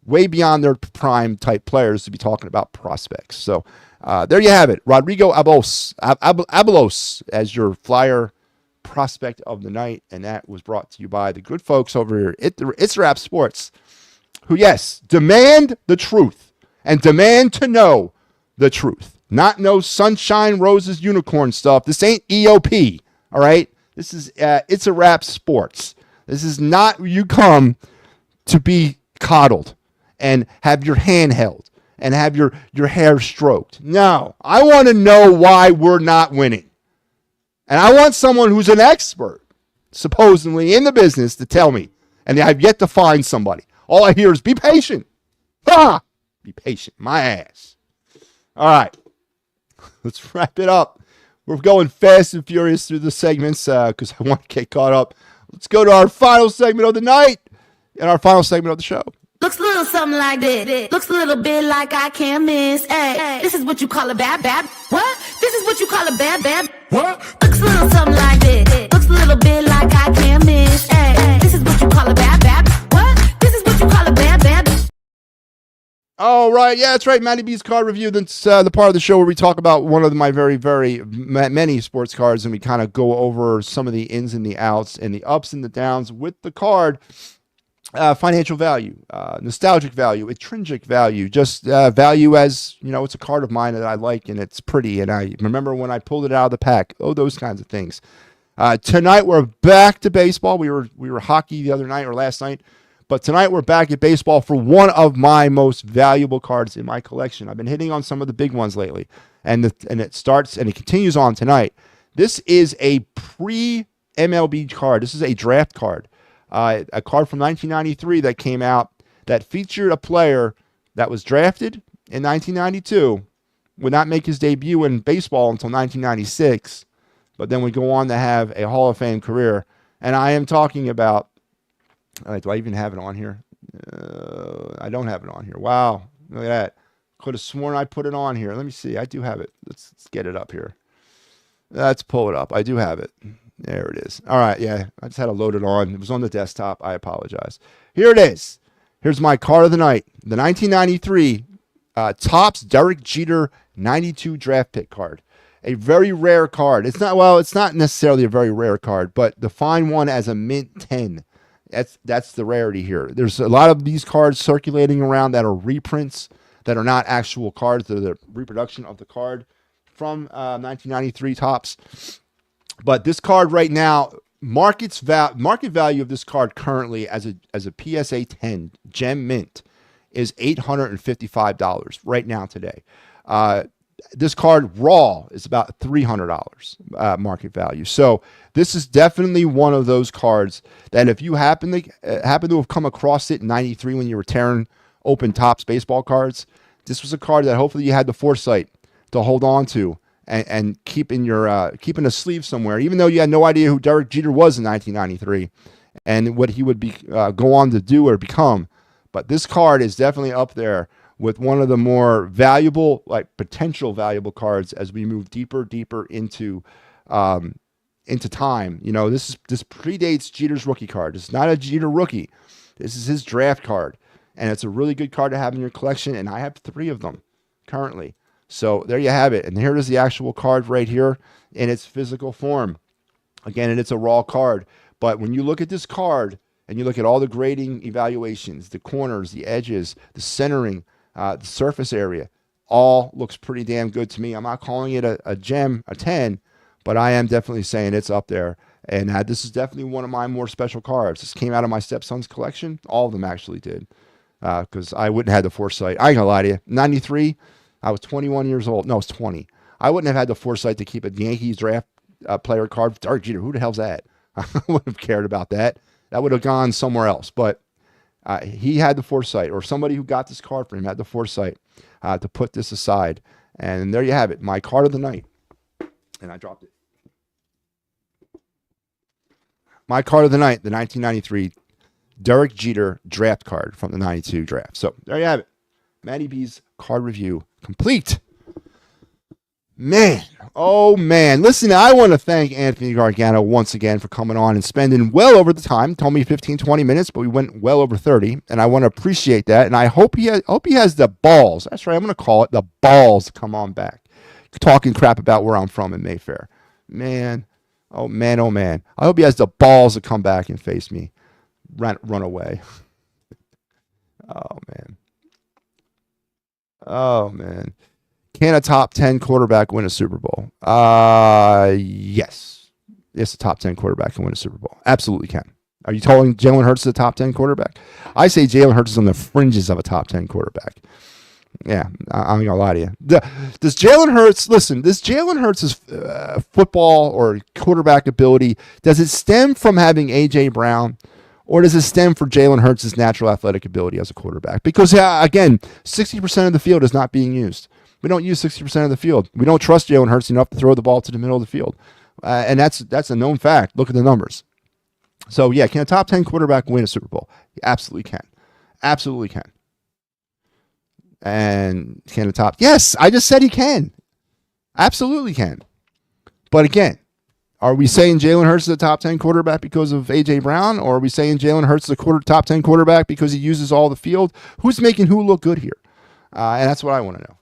S1: way beyond their prime type players to be talking about prospects. So there you have it. Rodrigo Abelos as your Flyer prospect of the night. And that was brought to you by the good folks over here at It's Rap Sports, who, yes, demand the truth and demand to know the truth. Not no sunshine, roses, unicorn stuff. This ain't EOP, all right? This is It's a Rap Sports. This is not where you come to be coddled and have your hand held and have your hair stroked. No, I want to know why we're not winning. And I want someone who's an expert, supposedly in the business, to tell me. And I've yet to find somebody. All I hear is be patient. Be patient, my ass. All right. Let's wrap it up. We're going fast and furious through the segments because I want to get caught up. Let's go to our final segment of the night and our final segment of the show.
S3: Looks a little something like this. Looks a little bit like I can't miss. Hey, this is what you call a bad. What? This is what you call a bad. What? Looks a little something like this. Looks a little bit like I can't miss. Hey, this is what you call a bad. What? This is what you call a bad.
S1: All right. Yeah, that's right. MattyB's card review. That's the part of the show where we talk about one of my very, very many sports cards, and we kind of go over some of the ins and the outs and the ups and the downs with the card. Financial value, nostalgic value, intrinsic value, just value as, you know, it's a card of mine that I like and it's pretty. And I remember when I pulled it out of the pack. Oh, those kinds of things. Tonight we're back to baseball. We were hockey the other night or last night. But tonight we're back at baseball for one of my most valuable cards in my collection. I've been hitting on some of the big ones lately, and it starts and it continues on tonight. This is a pre-MLB card. This is a draft card, a card from 1993 that came out that featured a player that was drafted in 1992, would not make his debut in baseball until 1996, but then would go on to have a Hall of Fame career. And I am talking about. Do I even have it on here? I don't have it on here. Wow. Look at that. Could have sworn I put it on here. Let me see. I do have it. Let's get it up here. Let's pull it up. I do have it. There it is. All right. Yeah. I just had to load it on. It was on the desktop. I apologize. Here it is. Here's my card of the night. The 1993 Topps Derek Jeter 92 draft pick card. A very rare card. It's not necessarily a very rare card, but to find one as a mint 10. That's the rarity here. There's a lot of these cards circulating around that are reprints that are not actual cards. They're the reproduction of the card from 1993 Topps. But this card right now, market value of this card currently as a PSA 10 gem mint is $855 right now today. This card raw is about $300 market value. So this is definitely one of those cards that if you happen to have come across it in 93 when you were tearing open Topps baseball cards, this was a card that hopefully you had the foresight to hold on to and keep in your keep in a sleeve somewhere, even though you had no idea who Derek Jeter was in 1993 and what he would be go on to do or become. But this card is definitely up there with one of the more valuable, like potential valuable cards as we move deeper into time. You know, this predates Jeter's rookie card. It's not a Jeter rookie. This is his draft card, and it's a really good card to have in your collection. And I have 3 of them currently. So there you have it. And here is the actual card right here in its physical form. Again, and it's a raw card. But when you look at this card and you look at all the grading evaluations, the corners, the edges, the centering, the surface area, all looks pretty damn good to me. I'm not calling it a gem, a 10, but I am definitely saying it's up there. And this is definitely one of my more special cards. This came out of my stepson's collection. All of them actually did, because I wouldn't have had the foresight. I ain't gonna lie to you. 93, I was 21 years old. No, I was 20. I wouldn't have had the foresight to keep a Yankees draft player card. Derek Jeter, who the hell's that? I wouldn't have cared about that. That would have gone somewhere else. But he had the foresight, or somebody who got this card for him had the foresight to put this aside. And there you have it, my card of the night. And I dropped it. My card of the night, the 1993 Derek Jeter draft card from the 92 draft. So there you have it. MattyB's card review complete. Man, oh man. Listen, I want to thank Anthony Gargano once again for coming on and spending well over the time. Told me 15, 20 minutes, but we went well over 30, and I want to appreciate that. And I hope he has the balls. That's right, I'm going to call it the balls to come on back. Talking crap about where I'm from in Mayfair. Man, oh man, oh man. I hope he has the balls to come back and face me. Run away. Oh man. Oh man. Can a top 10 quarterback win a Super Bowl? Yes. Yes, a top 10 quarterback can win a Super Bowl. Absolutely can. Are you telling Jalen Hurts is a top 10 quarterback? I say Jalen Hurts is on the fringes of a top 10 quarterback. Yeah, I'm going to lie to you. Does Jalen Hurts, listen, does Jalen Hurts' football or quarterback ability, does it stem from having A.J. Brown? Or does it stem from Jalen Hurts' natural athletic ability as a quarterback? Because, again, 60% of the field is not being used. We don't use 60% of the field. We don't trust Jalen Hurts enough to throw the ball to the middle of the field. And that's a known fact. Look at the numbers. So, yeah, can a top 10 quarterback win a Super Bowl? He absolutely can. Absolutely can. And can a top... Yes, I just said he can. Absolutely can. But again, are we saying Jalen Hurts is a top 10 quarterback because of A.J. Brown? Or are we saying Jalen Hurts is a top 10 quarterback because he uses all the field? Who's making who look good here? And that's what I want to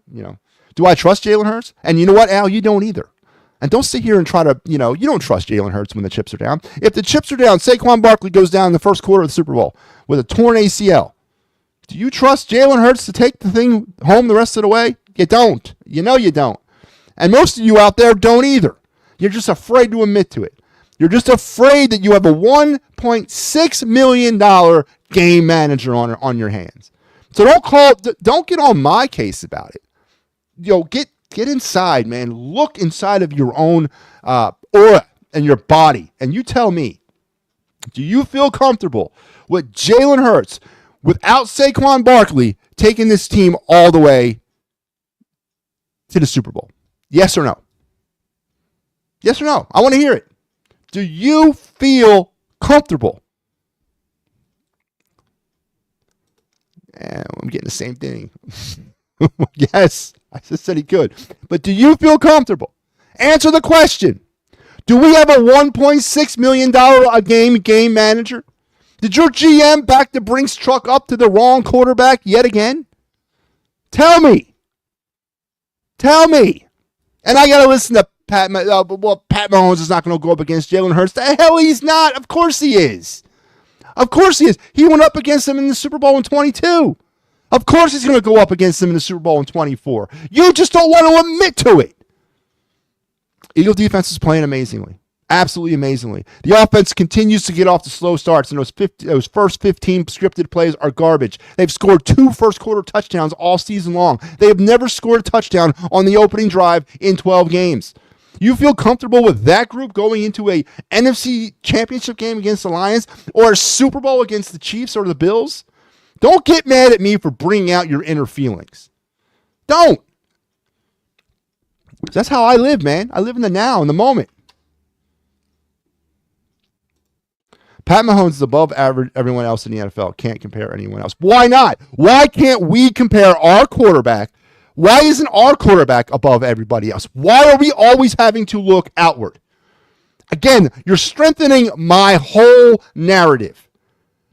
S1: know. Do I trust Jalen Hurts? And you know what, Al? You don't either. And don't sit here and try to, you don't trust Jalen Hurts when the chips are down. If the chips are down, Saquon Barkley goes down in the first quarter of the Super Bowl with a torn ACL. Do you trust Jalen Hurts to take the thing home the rest of the way? You don't. You know you don't. And most of you out there don't either. You're just afraid to admit to it. You're just afraid that you have a $1.6 million game manager on your hands. So don't get on my case about it. Get inside, man. Look inside of your own aura and your body. And you tell me, do you feel comfortable with Jalen Hurts without Saquon Barkley taking this team all the way to the Super Bowl? Yes or no? Yes or no? I want to hear it. Do you feel comfortable? And I'm getting the same thing. Yes, I just said he could. But do you feel comfortable? Answer the question. Do we have a $1.6 million a game manager? Did your GM back the Brinks truck up to the wrong quarterback yet again? Tell me. Tell me. And I got to listen to Pat Mahomes is not going to go up against Jalen Hurts. The hell he's not. Of course he is. Of course he is. He went up against him in the Super Bowl in 22. Of course he's going to go up against him in the Super Bowl in 24. You just don't want to admit to it. Eagle defense is playing amazingly. Absolutely amazingly. The offense continues to get off the slow starts, and those first 15 scripted plays are garbage. They've scored 2 first-quarter touchdowns all season long. They have never scored a touchdown on the opening drive in 12 games. You feel comfortable with that group going into a NFC championship game against the Lions or a Super Bowl against the Chiefs or the Bills? Don't get mad at me for bringing out your inner feelings. Don't. That's how I live, man. I live in the now, in the moment. Pat Mahomes is above average everyone else in the NFL. Can't compare anyone else. Why not? Why can't we compare our quarterback? Why isn't our quarterback above everybody else? Why are we always having to look outward? Again, you're strengthening my whole narrative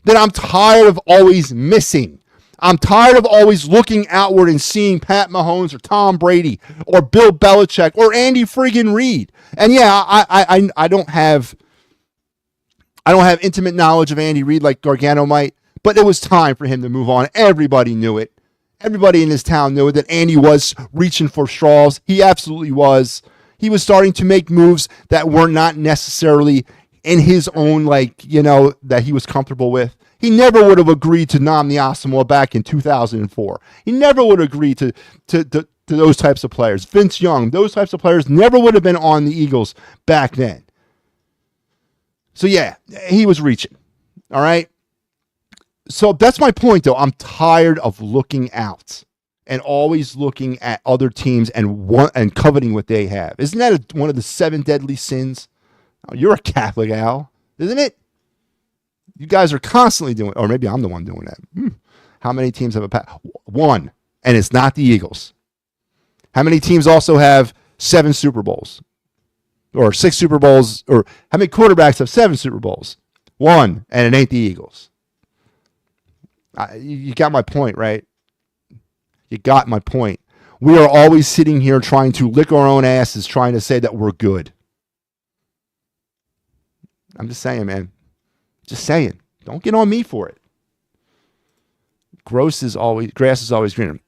S1: that I'm tired of always missing. I'm tired of always looking outward and seeing Pat Mahomes or Tom Brady or Bill Belichick or Andy friggin' Reid. And yeah, I don't have intimate knowledge of Andy Reid like Gargano might, but it was time for him to move on. Everybody knew it. Everybody in this town knew that Andy was reaching for straws. He absolutely was. He was starting to make moves that were not necessarily in his own, that he was comfortable with. He never would have agreed to Nnamdi Asomugha back in 2004. He never would have agreed to those types of players. Vince Young, those types of players never would have been on the Eagles back then. So yeah, he was reaching. All right. So that's my point, though. I'm tired of looking out and always looking at other teams and coveting what they have. Isn't that one of the 7 deadly sins? Oh, you're a Catholic, Al, isn't it? You guys are constantly doing, or maybe I'm the one doing that. How many teams have a one, and it's not the Eagles. How many teams also have 7 Super Bowls? Or 6 Super Bowls? Or how many quarterbacks have 7 Super Bowls? 1, and it ain't the Eagles. You got my point, right? You got my point. We are always sitting here trying to lick our own asses, trying to say that we're good. I'm just saying, man. Just saying. Don't get on me for it. Grass is always greener.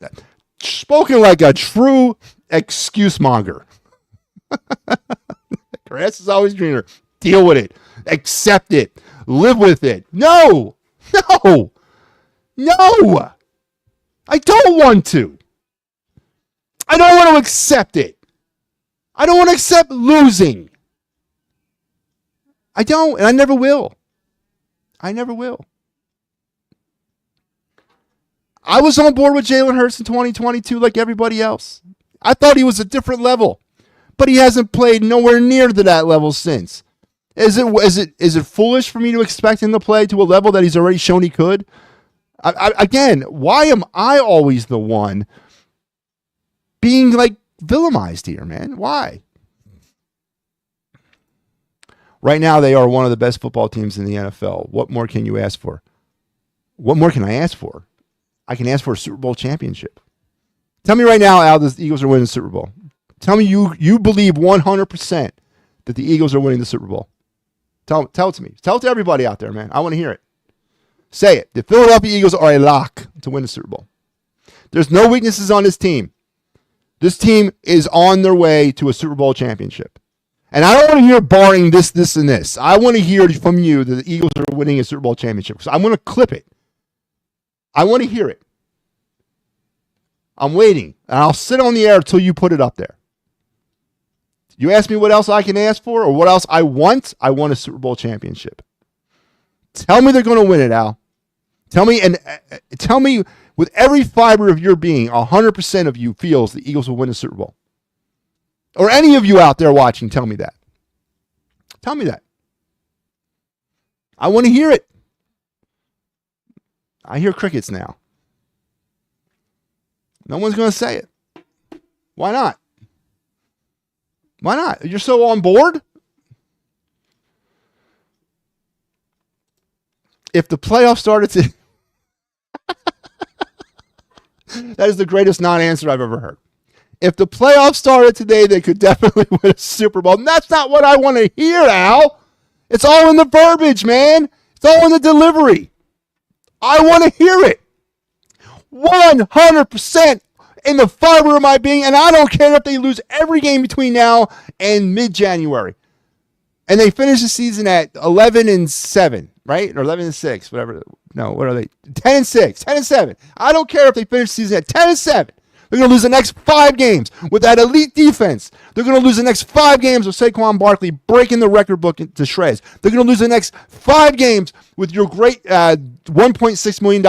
S1: Spoken like a true excuse monger. Grass is always greener. Deal with it. Accept it. Live with it. No. I don't want to. I don't want to accept it. I don't want to accept losing. I don't, and I never will. I was on board with Jalen Hurts in 2022 like everybody else. I thought he was a different level, but he hasn't played nowhere near to that level since. Is it foolish for me to expect him to play to a level that he's already shown he could? Again, why am I always the one being like villainized here, man? Why? Right now, they are one of the best football teams in the NFL. What more can you ask for? What more can I ask for? I can ask for a Super Bowl championship. Tell me right now, Al, the Eagles are winning the Super Bowl. Tell me you believe 100% that the Eagles are winning the Super Bowl. Tell it to me. Tell it to everybody out there, man. I want to hear it. Say it. The Philadelphia Eagles are a lock to win the Super Bowl. There's no weaknesses on this team. This team is on their way to a Super Bowl championship. And I don't want to hear barring this, and this. I want to hear from you that the Eagles are winning a Super Bowl championship. So I'm going to clip it. I want to hear it. I'm waiting. And I'll sit on the air until you put it up there. You ask me what else I can ask for or what else I want. I want a Super Bowl championship. Tell me they're going to win it, Al. Tell me with every fiber of your being, 100% of you feels the Eagles will win the Super Bowl. Or any of you out there watching, tell me that. Tell me that. I want to hear it. I hear crickets now. No one's going to say it. Why not? Why not? You're so on board? If the playoffs started to... That is the greatest non-answer I've ever heard. If the playoffs started today, they could definitely win a Super Bowl. And that's not what I want to hear, Al. It's all in the verbiage, man. It's all in the delivery. I want to hear it. 100% in the fiber of my being, and I don't care if they lose every game between now and mid-January. And they finish the season at 11-7, right? Or 11-6, whatever. No, what are they? 10-6, 10-7. I don't care if they finish the season at 10-7. They're going to lose the next 5 games with that elite defense. They're going to lose the next 5 games with Saquon Barkley breaking the record book to shreds. They're going to lose the next 5 games with your great $1.6 million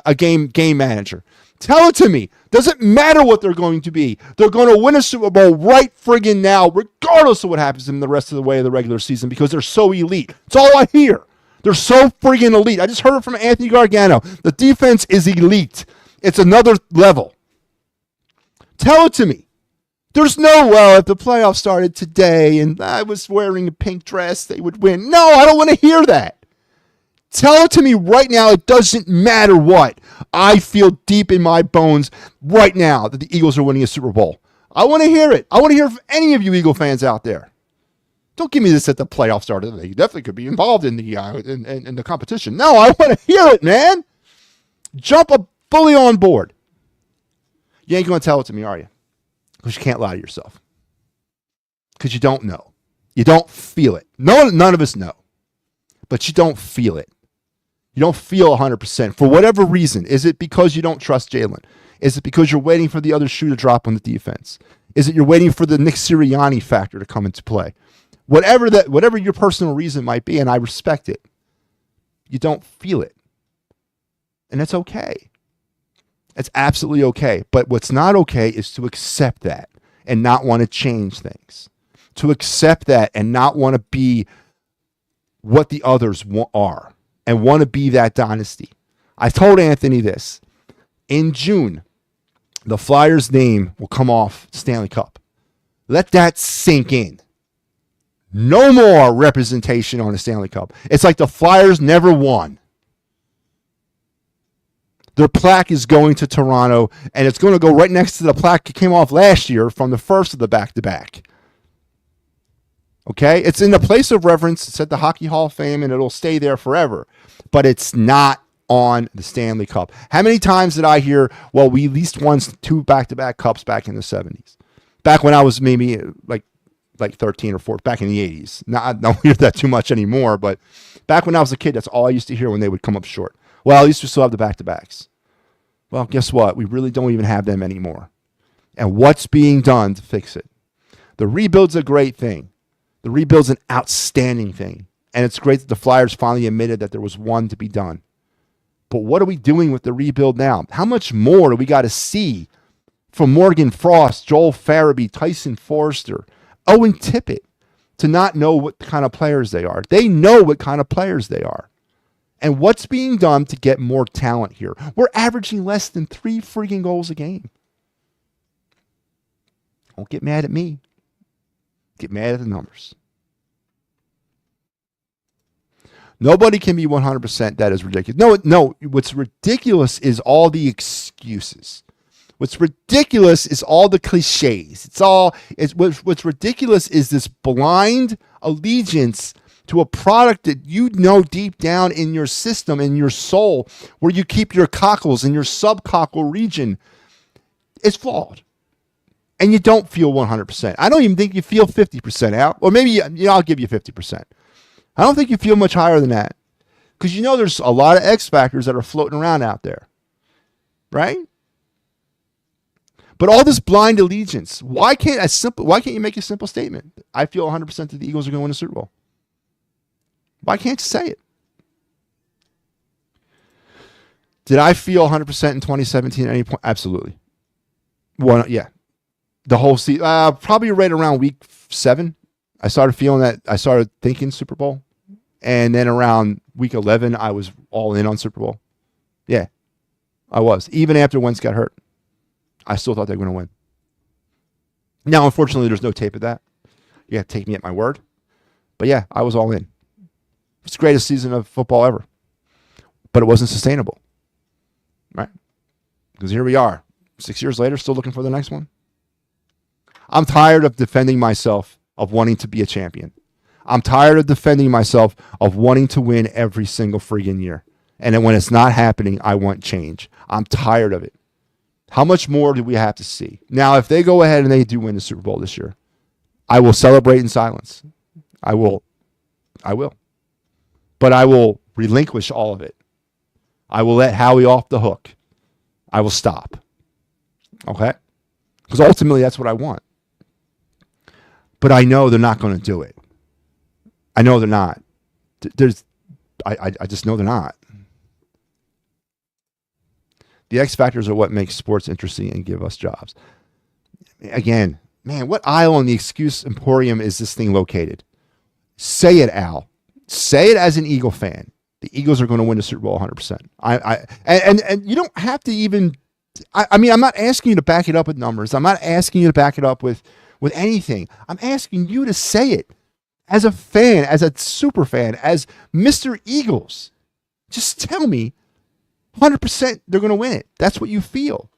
S1: a game manager. Tell it to me. Doesn't matter what they're going to be. They're going to win a Super Bowl right friggin' now, regardless of what happens in the rest of the way of the regular season, because they're so elite. It's all I hear. They're so friggin' elite. I just heard it from Anthony Gargano. The defense is elite. It's another level. Tell it to me. There's no, well, if the playoffs started today and I was wearing a pink dress, they would win. No, I don't want to hear that. Tell it to me right now. It doesn't matter what. I feel deep in my bones right now that the Eagles are winning a Super Bowl. I want to hear it. I want to hear from any of you Eagle fans out there. Don't give me this at the playoffs started. They definitely could be involved in the competition. No, I want to hear it, man. Jump up fully on board. You ain't going to tell it to me, are you? Because you can't lie to yourself. Because you don't know. You don't feel it. None of us know. But you don't feel it. You don't feel 100%. For whatever reason. Is it because you don't trust Jalen? Is it because you're waiting for the other shoe to drop on the defense? Is it you're waiting for the Nick Sirianni factor to come into play? Whatever your personal reason might be, and I respect it, you don't feel it. And that's okay. It's absolutely okay. But what's not okay is to accept that and not want to change things. To accept that and not want to be what the others are and want to be that dynasty. I told Anthony this. In June, the Flyers' name will come off Stanley Cup. Let that sink in. No more representation on the Stanley Cup. It's like the Flyers never won. Their plaque is going to Toronto, and it's going to go right next to the plaque that came off last year from the first of the back-to-back. Okay? It's in the place of reverence. It's at the Hockey Hall of Fame, and it'll stay there forever. But it's not on the Stanley Cup. How many times did I hear, well, we at least won 2 back-to-back cups back in the 70s? Back when I was maybe like 13 or 14, back in the 80s. Now, I don't hear that too much anymore, but back when I was a kid, that's all I used to hear when they would come up short. Well, at least we still have the back-to-backs. Well, guess what? We really don't even have them anymore. And what's being done to fix it? The rebuild's a great thing. The rebuild's an outstanding thing. And it's great that the Flyers finally admitted that there was one to be done. But what are we doing with the rebuild now? How much more do we got to see from Morgan Frost, Joel Farabee, Tyson Forster, Owen Tippett to not know what kind of players they are? They know what kind of players they are. And what's being done to get more talent here? We're averaging less than 3 freaking goals a game. Don't get mad at me. Get mad at the numbers. Nobody can be 100%. That is ridiculous. No. What's ridiculous is all the excuses. What's ridiculous is all the cliches. What's ridiculous is this blind allegiance to a product that you know deep down in your system, in your soul, where you keep your cockles in your subcockle region, is flawed. And you don't feel 100%. I don't even think you feel 50% out. Or maybe, I'll give you 50%. I don't think you feel much higher than that. Because there's a lot of X factors that are floating around out there. Right? But all this blind allegiance, why can't you make a simple statement? I feel 100% that the Eagles are going to win the Super Bowl. Why can't you say it? Did I feel 100% in 2017 at any point? Absolutely. Yeah. The whole season, probably right around week 7, I started feeling that. I started thinking Super Bowl. And then around week 11, I was all in on Super Bowl. Yeah, I was. Even after Wentz got hurt, I still thought they were going to win. Now, unfortunately, there's no tape of that. You have to take me at my word. But yeah, I was all in. It's the greatest season of football ever. But it wasn't sustainable. Right? Because here we are, 6 years later, still looking for the next one. I'm tired of defending myself of wanting to be a champion. I'm tired of defending myself of wanting to win every single friggin' year. And then when it's not happening, I want change. I'm tired of it. How much more do we have to see? Now, if they go ahead and they do win the Super Bowl this year, I will celebrate in silence. I will. But I will relinquish all of it. I will let Howie off the hook. I will stop. Okay? Because ultimately, that's what I want. But I know they're not going to do it. I know they're not. I just know they're not. The X factors are what makes sports interesting and give us jobs. Again, man, what aisle in the excuse emporium is this thing located? Say it, Al. Say it as an Eagle fan. The Eagles are going to win the Super Bowl 100%. And you don't have to even. I mean, I'm not asking you to back it up with numbers. I'm not asking you to back it up with anything. I'm asking you to say it as a fan, as a super fan, as Mr. Eagles. Just tell me 100% they're going to win it. That's what you feel.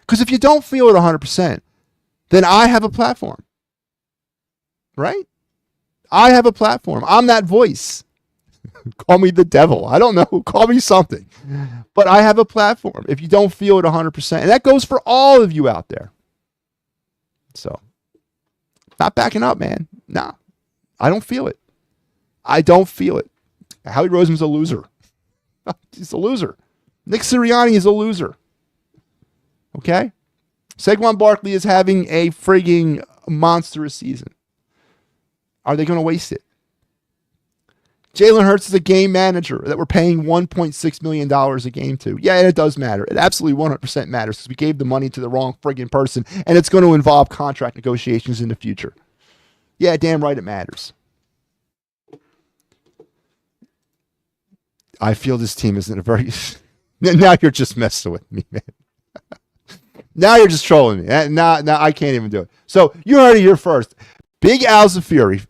S1: Because if you don't feel it 100%, then I have a platform. Right? I have a platform. I'm that voice. Call me the devil. I don't know. Call me something. But I have a platform if you don't feel it 100%. And that goes for all of you out there. So, not backing up, man. Nah. I don't feel it. I don't feel it. Howie Roseman's a loser. He's a loser. Nick Sirianni is a loser. Okay? Saquon Barkley is having a frigging monstrous season. Are they going to waste it? Jalen Hurts is a game manager that we're paying $1.6 million a game to. Yeah, and it does matter. It absolutely 100% matters because we gave the money to the wrong friggin' person, and it's going to involve contract negotiations in the future. Yeah, damn right it matters. I feel this team isn't a very... Now you're just messing with me, man. Now you're just trolling me. Now I can't even do it. So you heard it here first. Big Al Zafiri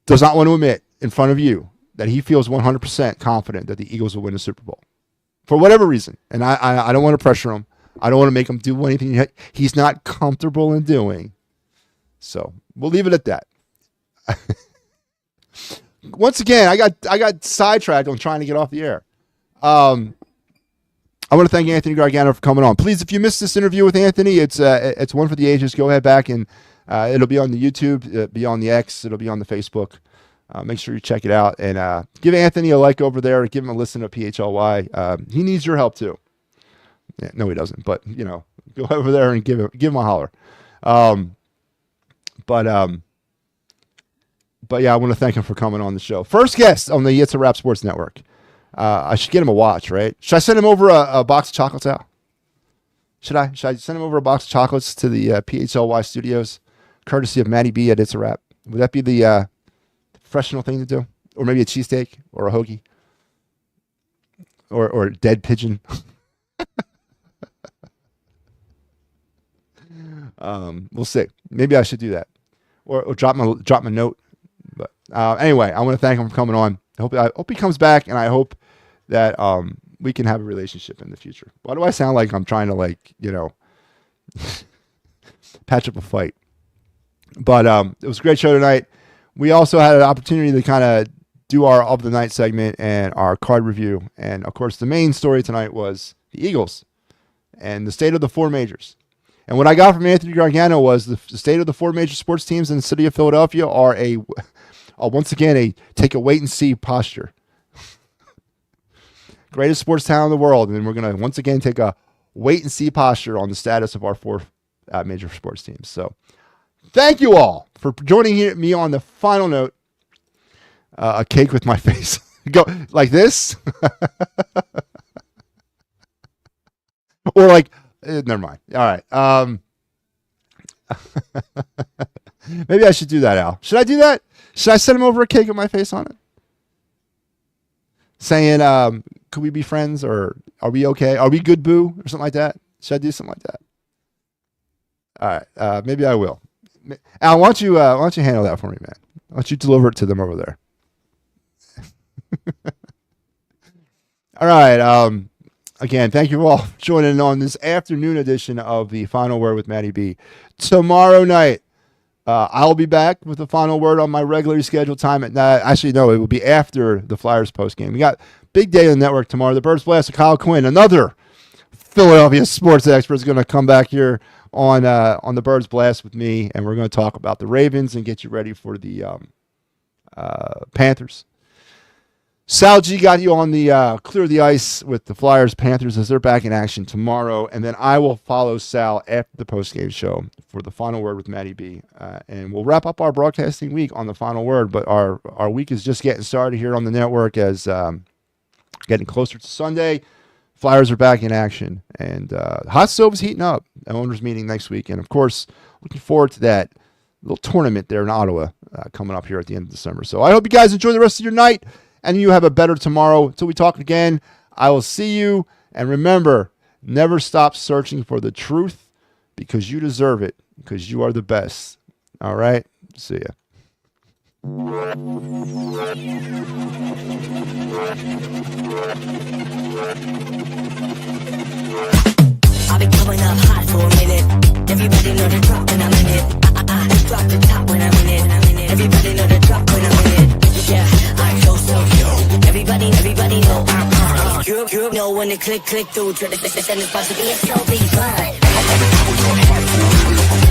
S1: does not want to admit in front of you that he feels 100% confident that the Eagles will win the Super Bowl for whatever reason. And I don't want to pressure him. I don't want to make him do anything he's not comfortable in doing. So we'll leave it at that. Once again, I got sidetracked on trying to get off the air. I want to thank Anthony Gargano for coming on. Please, if you missed this interview with Anthony, it's one for the ages. Go ahead back and it'll be on the YouTube, it'll be on the X, it'll be on the Facebook. Make sure you check it out and give Anthony a like over there. Give him a listen to PHLY. He needs your help too. Yeah, no, he doesn't. But go over there and give him a holler. But yeah, I want to thank him for coming on the show. First guest on the It's a Rap Sports Network. I should get him a watch, right? Should I send him over a box of chocolates, Al? Should I send him over a box of chocolates to the PHLY studios, courtesy of MattyB at It's a Rap? Would that be the professional thing to do? Or maybe a cheesesteak or a hoagie? Or a dead pigeon? We'll see. Maybe I should do that. Or drop my note. But anyway, I want to thank him for coming on. I hope he comes back, and I hope that we can have a relationship in the future. Why do I sound like I'm trying to patch up a fight? But it was a great show tonight. We also had an opportunity to kind of do our of the night segment and our card review. And of course, the main story tonight was the Eagles and the state of the four majors. And what I got from Anthony Gargano was the state of the four major sports teams in the city of Philadelphia are once again take a wait and see posture. Greatest sports town in the world, and we're going to once again take a wait and see posture on the status of our four major sports teams. So thank you all for joining me on the final note. A cake with my face. Go like this. Or never mind. All right. Maybe I should do that, Al. Should I do that? Should I send him over a cake with my face on it? Saying, could we be friends, or are we okay? Are we good, boo? Or something like that? Should I do something like that? All right. Maybe I will. Al, why don't you handle that for me, man? Why don't you deliver it to them over there? All right. Again, thank you all for joining on this afternoon edition of the Final Word with MattyB. Tomorrow night, I'll be back with the final word on my regularly scheduled time at night. Actually, no, it will be after the Flyers post game. We got big day on the network tomorrow. The Birds Blast with Kyle Quinn, another Philadelphia sports expert, is going to come back here on the Birds Blast with me, and we're going to talk about the Ravens and get you ready for the Panthers. Sal G got you on the Clear the Ice with the Flyers Panthers as they're back in action tomorrow. And then I will follow Sal after the postgame show for the final word with MattyB. And we'll wrap up our broadcasting week on the final word. But our week is just getting started here on the network as getting closer to Sunday. Flyers are back in action. And hot stove is heating up. The owners meeting next week. And, of course, looking forward to that little tournament there in Ottawa coming up here at the end of December. So I hope you guys enjoy the rest of your night. And you have a better tomorrow. Until we talk again, I will see you. And remember, never stop searching for the truth, because you deserve it, because you are the best. All right? See ya.
S4: I've been coming up hot for a minute. Everybody know the drop when I'm in it. I drop the top when I'm in it. Everybody know the drop when I'm in it. Yeah, I go so yo. Everybody know I'm you know when the click through to the send it's supposed to be a so big